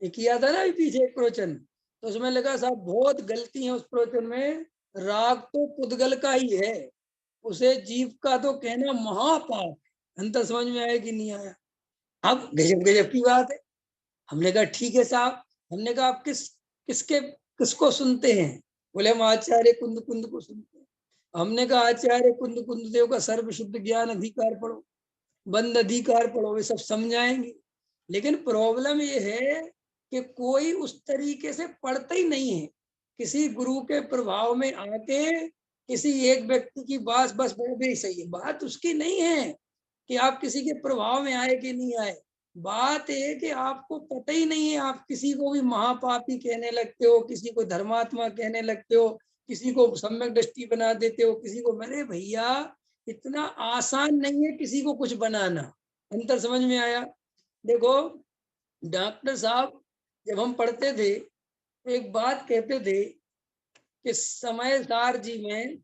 ये किया था ना अभी पीछे एक प्रवचन। तो उसमें लिखा साहब बहुत गलती है उस प्रवचन में, राग तो पुद्गल का ही है, उसे जीव का तो कहना महापाप। अंतर समझ में आया कि नहीं आया? अब गजब गजब की बात है। हमने कहा ठीक है साहब। हमने कहा आप किसको सुनते हैं? बोले हम आचार्य कुंद कुंद को सुनते हैं। हमने कहा आचार्य कुंद कुंद देव का सर्व शुद्ध ज्ञान अधिकार पढ़ो, बंद अधिकार पढ़ो, वे सब समझाएंगे। लेकिन प्रॉब्लम ये है कि कोई उस तरीके से पढ़ता ही नहीं है। किसी गुरु के प्रभाव में आके किसी एक व्यक्ति की बात बस वो भी सही है, बात उसकी नहीं है कि आप किसी के प्रभाव में आए कि नहीं आए। बात है कि आपको पता ही नहीं है, आप किसी को भी महापापी कहने लगते हो, किसी को धर्मात्मा कहने लगते हो, किसी को सम्यक दृष्टि बना देते हो, किसी को। मेरे भैया इतना आसान नहीं है किसी को कुछ बनाना। अंतर समझ में आया? देखो डॉक्टर साहब जब हम पढ़ते थे एक बात कहते थे कि समय सार जी में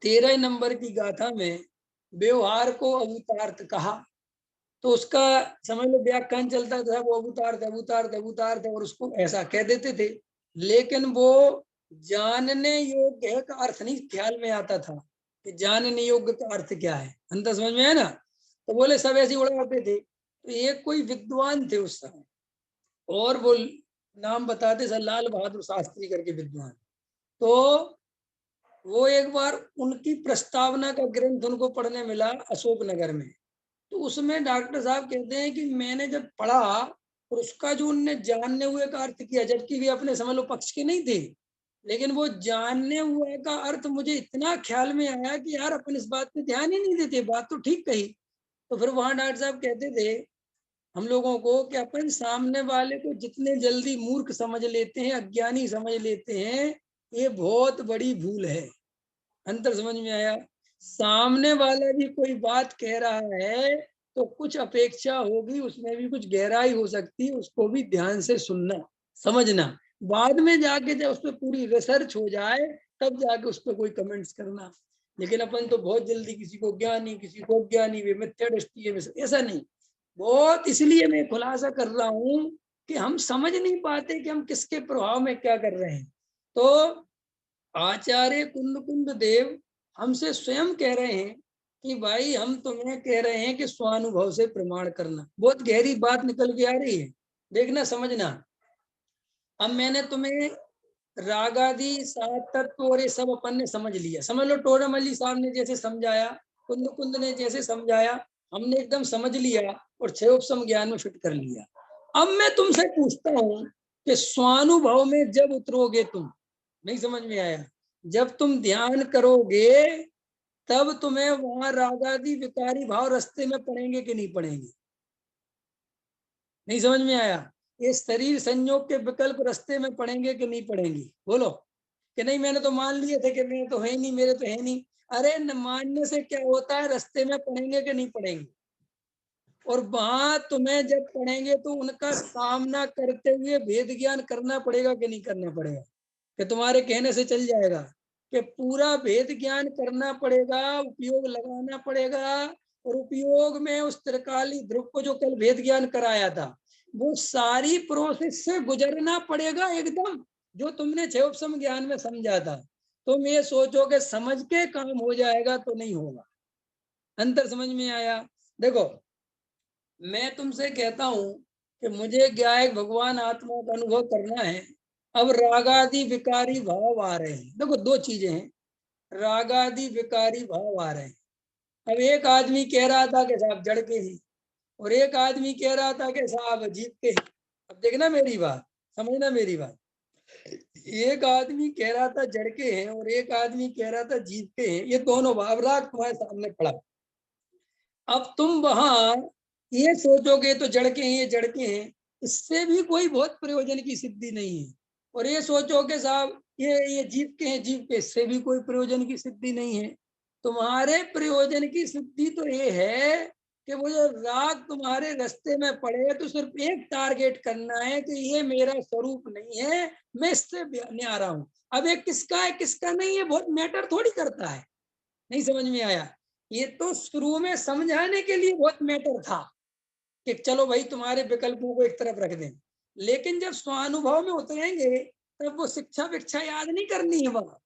13 नंबर की गाथा में व्यवहार को अवतार्थ कहा, तो उसका समझ लो व्याख्यान चलता था, वो अवतार्थ अवतार्थ अवतार्थ, और उसको ऐसा कह देते थे। लेकिन वो जानने योग्य है का अर्थ नहीं ख्याल में आता था कि जानने योग्य का अर्थ क्या है। अंतर समझ में है ना? तो बोले सब ऐसे उड़ाते थे। तो एक कोई विद्वान थे उस समय, और वो नाम बताते सर लाल बहादुर शास्त्री करके विद्वान। तो वो एक बार उनकी प्रस्तावना का ग्रंथ उनको पढ़ने मिला अशोकनगर में। तो उसमें डॉक्टर साहब कहते हैं कि मैंने जब पढ़ा और उसका जो उनने जानने हुए का अर्थ किया, जबकि वे अपने समझ लो पक्ष के नहीं थे, लेकिन वो जानने हुए का अर्थ मुझे इतना ख्याल में आया कि यार अपन इस बात पे ध्यान ही नहीं देते, बात तो ठीक कही। तो फिर वहां डॉक्टर साहब कहते थे हम लोगों को कि अपन सामने वाले को जितने जल्दी मूर्ख समझ लेते हैं, अज्ञानी समझ लेते हैं, ये बहुत बड़ी भूल है। अंतर समझ में आया? सामने वाला भी कोई बात कह रहा है तो कुछ अपेक्षा होगी, उसमें भी कुछ गहराई हो सकती है, उसको भी ध्यान से सुनना समझना। बाद में जाके जब उस पर पूरी रिसर्च हो जाए तब जाके उस पर कोई कमेंट्स करना। लेकिन अपन तो बहुत जल्दी किसी को ज्ञानी किसी को अज्ञानी, वे मिथ्या दृष्टि है, ऐसा नहीं। बहुत इसलिए मैं खुलासा कर रहा हूं कि हम समझ नहीं पाते कि हम किसके प्रभाव में क्या कर रहे हैं। तो आचार्य कुंद कुंद देव हमसे स्वयं कह रहे हैं कि भाई हम तुम्हें कह रहे हैं कि स्वानुभव से प्रमाण करना। बहुत गहरी बात निकल के आ रही है, देखना समझना। अब मैंने तुम्हें रागादि सात तत्व और ये सब अपन ने समझ लिया, समझ लो टोडरमल जी साहब ने जैसे समझाया, कुंद कुंद ने जैसे समझाया, हमने एकदम समझ लिया और छह उपसम ज्ञान में फिट कर लिया। अब मैं तुमसे पूछता हूं कि स्वानुभव में जब उतरोगे तुम, नहीं समझ में आया, जब तुम ध्यान करोगे तब तुम्हें वहां रागादि विकारी भाव रास्ते में पड़ेंगे कि नहीं पड़ेंगे? नहीं समझ में आया? ये शरीर संयोग के विकल्प रास्ते में पड़ेंगे कि नहीं पड़ेंगे? बोलो कि नहीं मैंने तो मान लिए थे कि मैं तो है नहीं, मेरे तो है नहीं। अरे न मानने से क्या होता है, रास्ते में पड़ेंगे कि नहीं पड़ेंगे? और वहां तुम्हें जब पढ़ेंगे तो उनका सामना करते हुए भेद ज्ञान करना पड़ेगा कि नहीं करना पड़ेगा? कि तुम्हारे कहने से चल जाएगा कि पूरा भेद ज्ञान करना पड़ेगा, उपयोग लगाना पड़ेगा। और उपयोग में उस त्रिकाली ध्रुव को जो कल भेद ज्ञान कराया था, वो सारी प्रोसेस से गुजरना पड़ेगा एकदम, जो तुमने छह उपसम ज्ञान में समझा था। तुम ये सोचो कि समझ के काम हो जाएगा तो नहीं होगा। अंतर समझ में आया? देखो मैं तुमसे कहता हूं कि मुझे ज्ञायक भगवान आत्मा का अनुभव करना है। अब रागादि विकारी भाव आ रहे हैं, देखो दो चीजें हैं, रागादि विकारी भाव आ रहे हैं। अब एक आदमी कह रहा था कि साहब जड़ के हैं, और एक आदमी कह रहा था कि साहब जीव के हैं। अब देखना मेरी बात, समझना मेरी बात। एक आदमी कह रहा था जड़ के हैं और एक आदमी कह रहा था जीव के हैं, ये दोनों भाव राग तुम्हारे सामने पड़ा। अब तुम वहां ये सोचोगे तो जड़ के हैं, ये जड़ के हैं, इससे भी कोई बहुत प्रयोजन की सिद्धि नहीं है। और ये सोचोगे साहब ये जीव के हैं, जीव के, इससे भी कोई प्रयोजन की सिद्धि नहीं है। तुम्हारे प्रयोजन की सिद्धि तो ये है कि वो जो राग तुम्हारे रास्ते में पड़े तो सिर्फ एक टारगेट करना है कि ये मेरा स्वरूप नहीं है, मैं इससे न्यारा हूं। अब ये किसका है किसका नहीं है बहुत मैटर थोड़ी करता है। नहीं समझ में आया? ये तो शुरू में समझाने के लिए बहुत मैटर था कि चलो भाई तुम्हारे विकल्पों को एक तरफ रख दें, लेकिन जब स्वानुभव में उतरेंगे तब वो शिक्षा विक्षा याद नहीं करनी है। वहां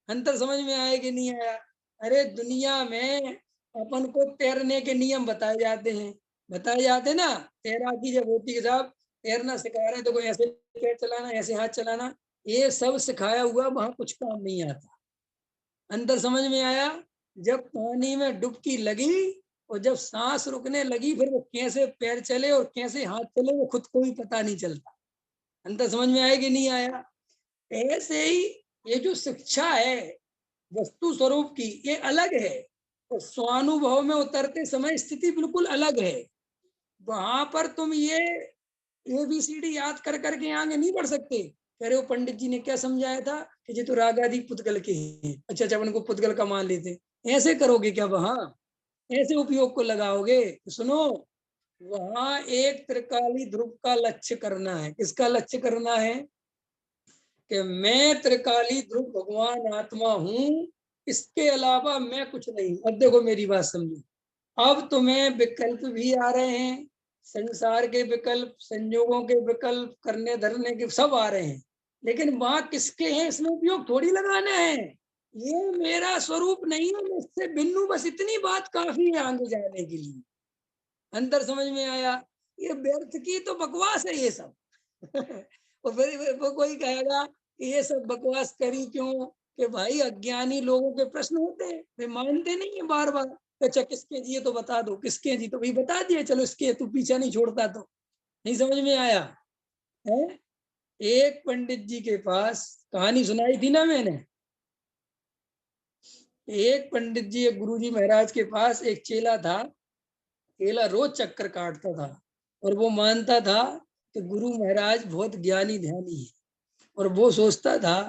अंतर समझ में आया कि नहीं आया? अरे दुनिया में अपन को तैरने के नियम बताए जाते हैं, बताए जाते ना। तैराकी जब होती है साहब, तैरना सिखा रहे तो कोई ऐसे पैर चलाना, ऐसे हाथ चलाना, ये सब सिखाया हुआ वहां कुछ काम नहीं आता। अंतर समझ में आया? जब पानी में डुबकी लगी और जब सांस रुकने लगी, फिर वो कैसे पैर चले और कैसे हाथ चले वो खुद को भी पता नहीं चलता। अंतर समझ में आया कि नहीं आया? ऐसे ही ये जो शिक्षा है वस्तु स्वरूप की, ये अलग है, और स्वानुभव में उतरते समय स्थिति बिल्कुल अलग है। वहां पर तुम ये ABCD याद कर करके आगे नहीं बढ़ सकते। कह रहे हो पंडित जी ने क्या समझाया था कि ये तो रागादि पुद्गल के हैं, अच्छा अच्छा उनको पुद्गल का मान लेते, ऐसे करोगे क्या? वहां ऐसे उपयोग को लगाओगे? तो सुनो, वहां एक त्रिकाली ध्रुव का लक्ष्य करना है। किसका लक्ष्य करना है? कि मैं त्रिकाली ध्रुव भगवान आत्मा हूं, इसके अलावा मैं कुछ नहीं। अब देखो मेरी बात समझो, अब तुम्हें विकल्प भी आ रहे हैं, संसार के विकल्प, संयोगों के विकल्प, करने धरने के सब आ रहे हैं, लेकिन वहां किसके हैं इसमें उपयोग थोड़ी लगाना है। ये मेरा स्वरूप नहीं है, मैं इससे भिन्न हूं, बस इतनी बात काफी है आगे जाने के लिए। अंतर समझ में आया? ये व्यर्थ की तो बकवास है ये सब। और फिर वो कोई कहेगा कि ये सब बकवास करी क्यों? कि भाई अज्ञानी लोगों के प्रश्न होते हैं, वे मानते नहीं है बार बार। अच्छा किसके जी तो बता दो, किसके जी? तो भाई बता दिए, चलो इसके तू पीछा नहीं छोड़ता तो। नहीं समझ में आया है? एक पंडित जी के पास कहानी सुनाई थी ना मैंने, एक पंडित जी, एक गुरु जी महाराज के पास एक चेला था। चेला रोज चक्कर काटता था और वो मानता था कि गुरु महाराज बहुत ज्ञानी ध्यानी है, और वो सोचता था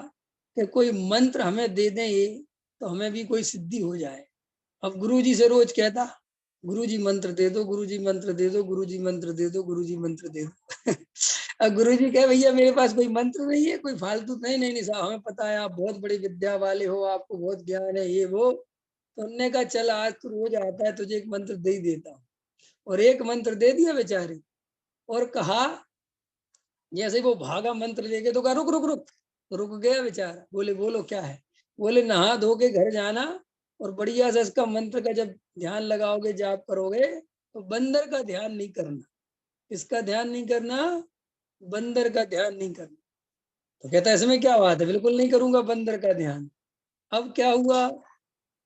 कि कोई मंत्र हमें दे दें ये, तो हमें भी कोई सिद्धि हो जाए। अब गुरुजी से रोज कहता, गुरुजी मंत्र दे दो, गुरुजी मंत्र दे दो, गुरुजी मंत्र दे दो, गुरुजी मंत्र दे दो। अब गुरुजी कहे भैया मेरे पास कोई मंत्र नहीं है, कोई फालतू नहीं, नहीं नहीं साहब हमें पता है आप बहुत बड़ी विद्या वाले हो, आपको बहुत ज्ञान है ये वो। तो उन्होंने कहा चल आज तू रोज आता है, तुझे एक मंत्र दे ही देता हूँ। और एक मंत्र दे दिया बेचारे, और कहा जैसे वो भागा मंत्र लेके तो कहा रुक रुक रुक। तो रुक गया बेचारा, बोले बोलो क्या है? बोले नहा धो के घर जाना और बढ़िया से इसका मंत्र का जब ध्यान लगाओगे, जाप करोगे, तो बंदर का ध्यान नहीं करना। किसका ध्यान नहीं करना? बंदर का ध्यान नहीं करना। तो कहता है इसमें क्या बात है, बिल्कुल नहीं करूंगा बंदर का ध्यान। अब क्या हुआ?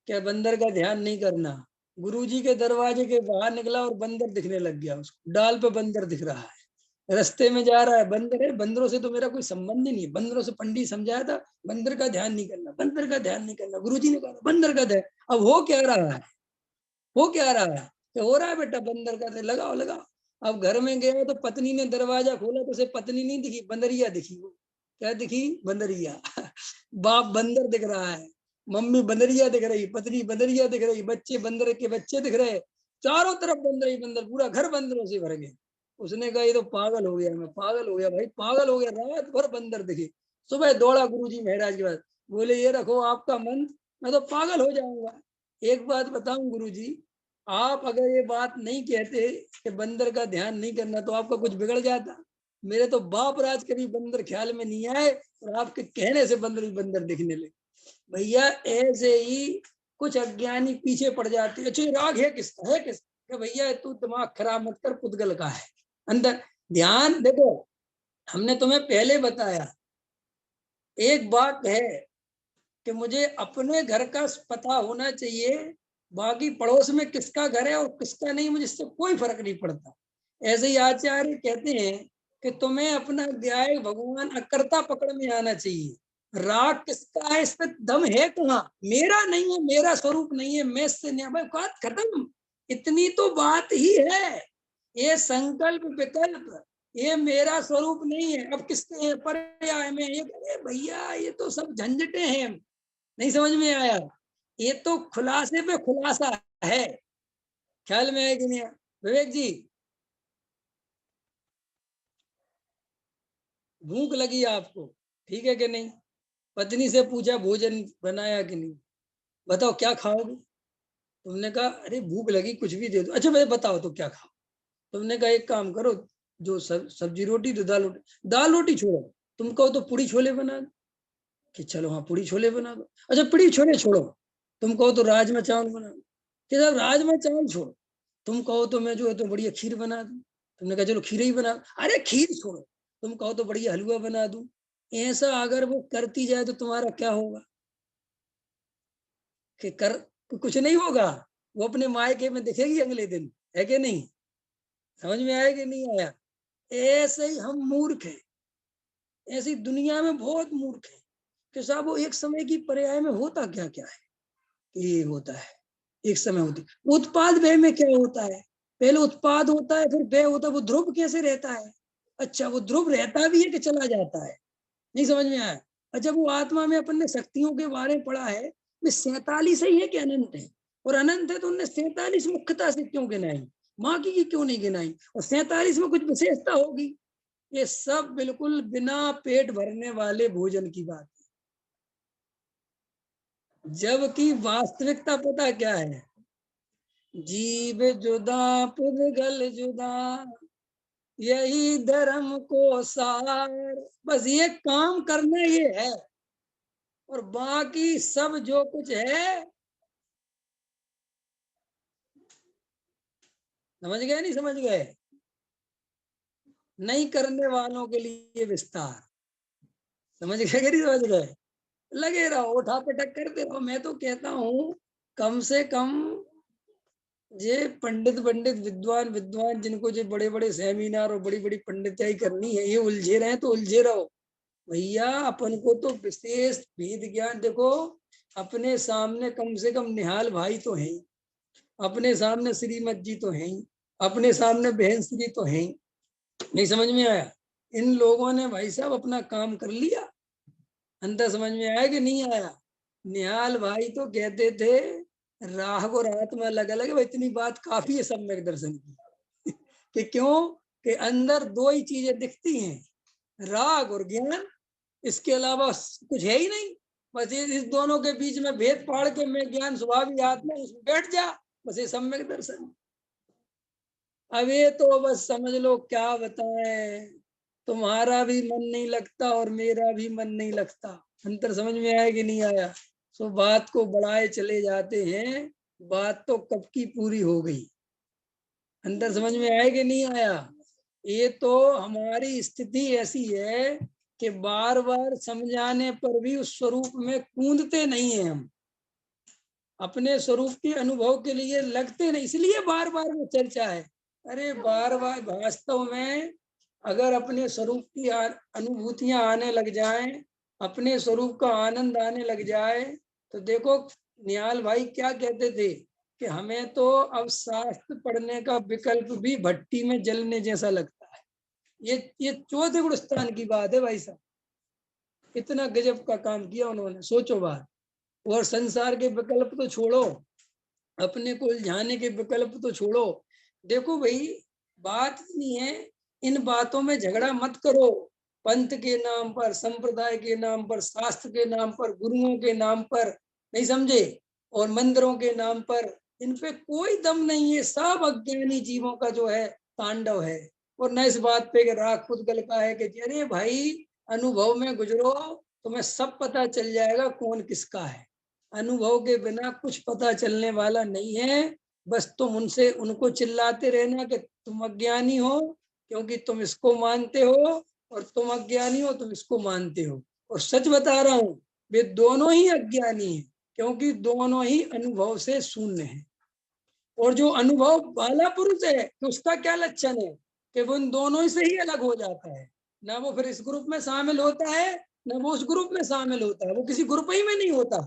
क्या बंदर का ध्यान नहीं करना, गुरुजी के दरवाजे के बाहर निकला और बंदर दिखने लग गया, उसको डाल पे बंदर दिख रहा है, रास्ते में जा रहा है, बंदर है, बंदरों से तो मेरा कोई संबंध ही नहीं है। बंदरों से पंडित समझाया था बंदर का ध्यान नहीं करना, बंदर का ध्यान नहीं करना, गुरुजी ने कहा बंदर का ध्यान। अब हो क्या रहा है? हो क्या रहा है? तो हो रहा है बेटा बंदर का ध्यान, लगाओ लगाओ। अब घर में गया तो पत्नी ने दरवाजा खोला तो उसे पत्नी नहीं दिखी, बंदरिया दिखी। वो क्या दिखी? बंदरिया। बाप बंदर दिख रहा है, मम्मी बंदरिया दिख रही, पत्नी बंदरिया दिख रही, बच्चे बंदर के बच्चे दिख रहे, चारों तरफ बंदर ही बंदर, पूरा घर बंदरों से भर गया। उसने कहा ये तो पागल हो गया, मैं पागल हो गया भाई, पागल हो गया, रात भर बंदर दिखे। सुबह दौड़ा गुरुजी महाराज के पास, बोले ये रखो आपका मंत्र, मैं तो पागल हो जाऊंगा। एक बात बताऊं गुरुजी, आप अगर ये बात नहीं कहते कि बंदर का ध्यान नहीं करना तो आपका कुछ बिगड़ जाता। मेरे तो बाप राज कभी बंदर ख्याल में नहीं आए और आपके कहने से बंदर ही बंदर दिखने लगे। भैया ऐसे ही कुछ अज्ञानी पीछे पड़ जाते हैं, अच्छा राग है किसका, है किसका? भैया तू दिमाग खराब मत कर, पुद्गल का है अंदर। ध्यान देखो, हमने तुम्हें पहले बताया, एक बात है कि मुझे अपने घर का पता होना चाहिए, बाकी पड़ोस में किसका घर है और किसका नहीं मुझे इससे कोई फर्क नहीं पड़ता। ऐसे ही आचार्य कहते हैं कि तुम्हें अपना न्याय भगवान अकर्ता पकड़ में आना चाहिए। राग किसका है, इस पे दम है कहाँ? मेरा नहीं है, मेरा स्वरूप नहीं है, मैं इससे बात खत्म। इतनी तो बात ही है। ये संकल्प विकल्प ये मेरा स्वरूप नहीं है। अब किसके पर्याय में ये, अरे भैया ये तो सब झंझटे हैं, नहीं समझ में आया। ये तो खुलासे पे खुलासा है, ख्याल में है कि नहीं? विवेक जी, भूख लगी आपको, ठीक है कि नहीं? पत्नी से पूछा भोजन बनाया कि नहीं, बताओ क्या खाओगे? तुमने कहा अरे भूख लगी कुछ भी दे दो। अच्छा भाई बताओ तो क्या खाओ? तुमने कहा एक काम करो, जो सब्जी रोटी तो दाल रोटी छोड़ो, तुम कहो तो पूड़ी छोले बना दो। कि चलो हाँ पूड़ी छोले बना दो। अच्छा पूड़ी छोले छोड़ो, तुम कहो तो राजमा चावल बना दो। कि साहब राजमा चावल छोड़ो, तुम कहो तो मैं जो है तो बढ़िया खीर बना दूं। तुमने कहा चलो खीर ही बना दो। अरे खीर छोड़ो, तुम कहो तो बढ़िया हलवा बना दूं। ऐसा अगर वो करती जाए तो तुम्हारा क्या होगा? कि कर कुछ नहीं होगा, वो अपने मायके में दिखेगी अगले दिन, है कि नहीं? समझ में आया कि नहीं आया? ऐसे ही हम मूर्ख हैं, ऐसी दुनिया में बहुत मूर्ख है कि साहब वो एक समय की पर्याय में होता क्या क्या है। ये होता है एक समय होती, उत्पाद व्यय में क्या होता है? पहले उत्पाद होता है फिर व्यय होता है। वो ध्रुव कैसे रहता है? अच्छा वो ध्रुव रहता भी है कि चला जाता है? नहीं समझ में आया। अच्छा वो आत्मा में अपन ने शक्तियों के बारे में पढ़ा है, वे 47 ही है कि अनंत है? और अनंत है तो उनने 47 मुख्यता से क्यों गिनाई, बाकी की क्यों नहीं गिनाई? और 47 में कुछ विशेषता होगी। ये सब बिल्कुल बिना पेट भरने वाले भोजन की बात है। जबकि वास्तविकता पता क्या है? जीव जुदा पुद्गल जुदा, यही धर्म को सार। बस ये काम करना ये है, और बाकी सब जो कुछ है, समझ गए नहीं समझ गए? नहीं करने वालों के लिए विस्तार, समझ गए कि नहीं समझ गए? लगे रहो, उठा पटक करते रहो। मैं तो कहता हूँ कम से कम ये पंडित पंडित विद्वान विद्वान जिनको जो बड़े बड़े सेमिनार और बड़ी बड़ी पंडिताई करनी है, ये उलझे रहे तो उलझे रहो भैया। अपन को तो विशेष वेद ज्ञान देखो, अपने सामने कम से कम निहाल भाई तो हैं, अपने सामने श्रीमत जी तो हैं, अपने सामने बहन श्री तो हैं। नहीं समझ में आया? इन लोगों ने भाई साहब अपना काम कर लिया। अंदर समझ में आया कि नहीं आया? निहाल भाई तो कहते थे राग और आत्मा अलग अलग है, इतनी बात काफी है सम्यक दर्शन की। कि क्यों? कि अंदर दो ही चीजें दिखती हैं, राग और ज्ञान, इसके अलावा कुछ है ही नहीं। बस इस दोनों के बीच में भेद पाड़ के मैं ज्ञान स्वभाव आत्मा उसमें बैठ जा, बस ये सम्यक दर्शन। अब ये तो बस समझ लो क्या बताएं, तुम्हारा भी मन नहीं लगता और मेरा भी मन नहीं लगता। अंतर समझ में आया कि नहीं आया? सो बात को बढ़ाए चले जाते हैं, बात तो कब की पूरी हो गई। अंतर समझ में आया कि नहीं आया? ये तो हमारी स्थिति ऐसी है कि बार बार समझाने पर भी उस स्वरूप में कूदते नहीं है हम, अपने स्वरूप के अनुभव के लिए लगते नहीं, इसलिए बार बार वो चर्चा है। अरे बार बार वास्तव में अगर अपने स्वरूप की अनुभूतियां आने लग जाएं, अपने स्वरूप का आनंद आने लग जाए, तो देखो निहाल भाई क्या कहते थे कि हमें तो अब शास्त्र पढ़ने का विकल्प भी भट्टी में जलने जैसा लगता है। ये चौथे गुण स्थान की बात है भाई साहब, इतना गजब का काम किया उन्होंने, सोचो बात। और संसार के विकल्प तो छोड़ो, अपने को उलझाने के विकल्प तो छोड़ो। देखो भाई बात नहीं है, इन बातों में झगड़ा मत करो। पंथ के नाम पर, संप्रदाय के नाम पर, शास्त्र के नाम पर, गुरुओं के नाम पर, नहीं समझे, और मंदिरों के नाम पर, इन पे कोई दम नहीं है। सब अज्ञानी जीवों का जो है तांडव है। और न इस बात पे राग खुदगल का है कि अरे भाई अनुभव में गुजरो, तुम्हें सब पता चल जाएगा कौन किसका है। अनुभव के बिना कुछ पता चलने वाला नहीं है। बस तुम उनसे उनको चिल्लाते रहना कि तुम अज्ञानी हो क्योंकि तुम इसको मानते हो, और तुम अज्ञानी हो तुम इसको मानते हो। और सच बता रहा हूं, वे दोनों ही अज्ञानी हैं क्योंकि दोनों ही अनुभव से शून्य हैं। और जो अनुभव वाला पुरुष है तो उसका क्या लक्षण है कि वो इन दोनों से ही अलग हो जाता है। ना वो फिर इस ग्रुप में शामिल होता है, ना वो उस ग्रुप में शामिल होता है, वो किसी ग्रुप ही में नहीं होता।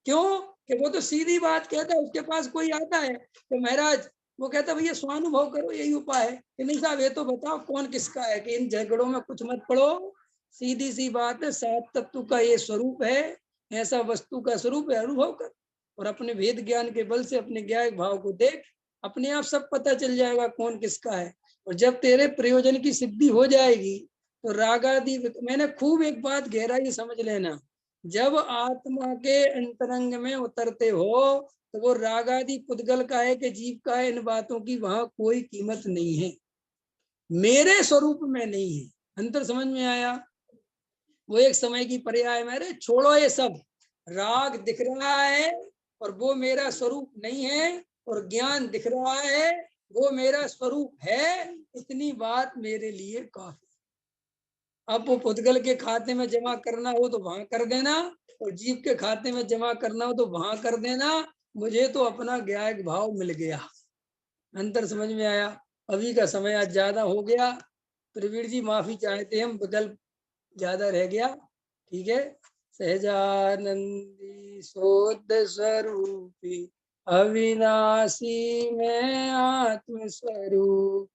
क्यों? कि वो तो सीधी बात कहता है, उसके पास कोई आता है तो महाराज वो कहता भैया स्वानुभव करो, यही उपाय है कि नहीं साहब ये तो बताओ कौन किसका है, कि इन झगड़ों में कुछ मत पड़ो, सीधी सी बात है, सात तत्व का ये स्वरूप है, ऐसा वस्तु का स्वरूप है, अनुभव कर और अपने वेद ज्ञान के बल से अपने ज्ञायक भाव को देख, अपने आप सब पता चल जाएगा कौन किसका है। और जब तेरे प्रयोजन की सिद्धि हो जाएगी तो रागादि, मैंने खूब एक बात गहराई समझ लेना, जब आत्मा के अंतरंग में उतरते हो तो वो रागादि पुद्गल का है कि जीव का है, इन बातों की वहां कोई कीमत नहीं है, मेरे स्वरूप में नहीं है। अंतर समझ में आया? वो एक समय की पर्याय में, अरे छोड़ो ये सब, राग दिख रहा है और वो मेरा स्वरूप नहीं है, और ज्ञान दिख रहा है वो मेरा स्वरूप है, इतनी बात मेरे लिए काफी। अब वो पुद्गल के खाते में जमा करना हो तो वहां कर देना, और जीव के खाते में जमा करना हो तो वहां कर देना, मुझे तो अपना ज्ञायक भाव मिल गया। अंतर समझ में आया? अभी का समय आज ज्यादा हो गया, प्रवीण जी माफी चाहते हैं, हम विकल्प ज्यादा रह गया, ठीक है। सहजानंदी शोध स्वरूपी अविनाशी में आत्म स्वरूप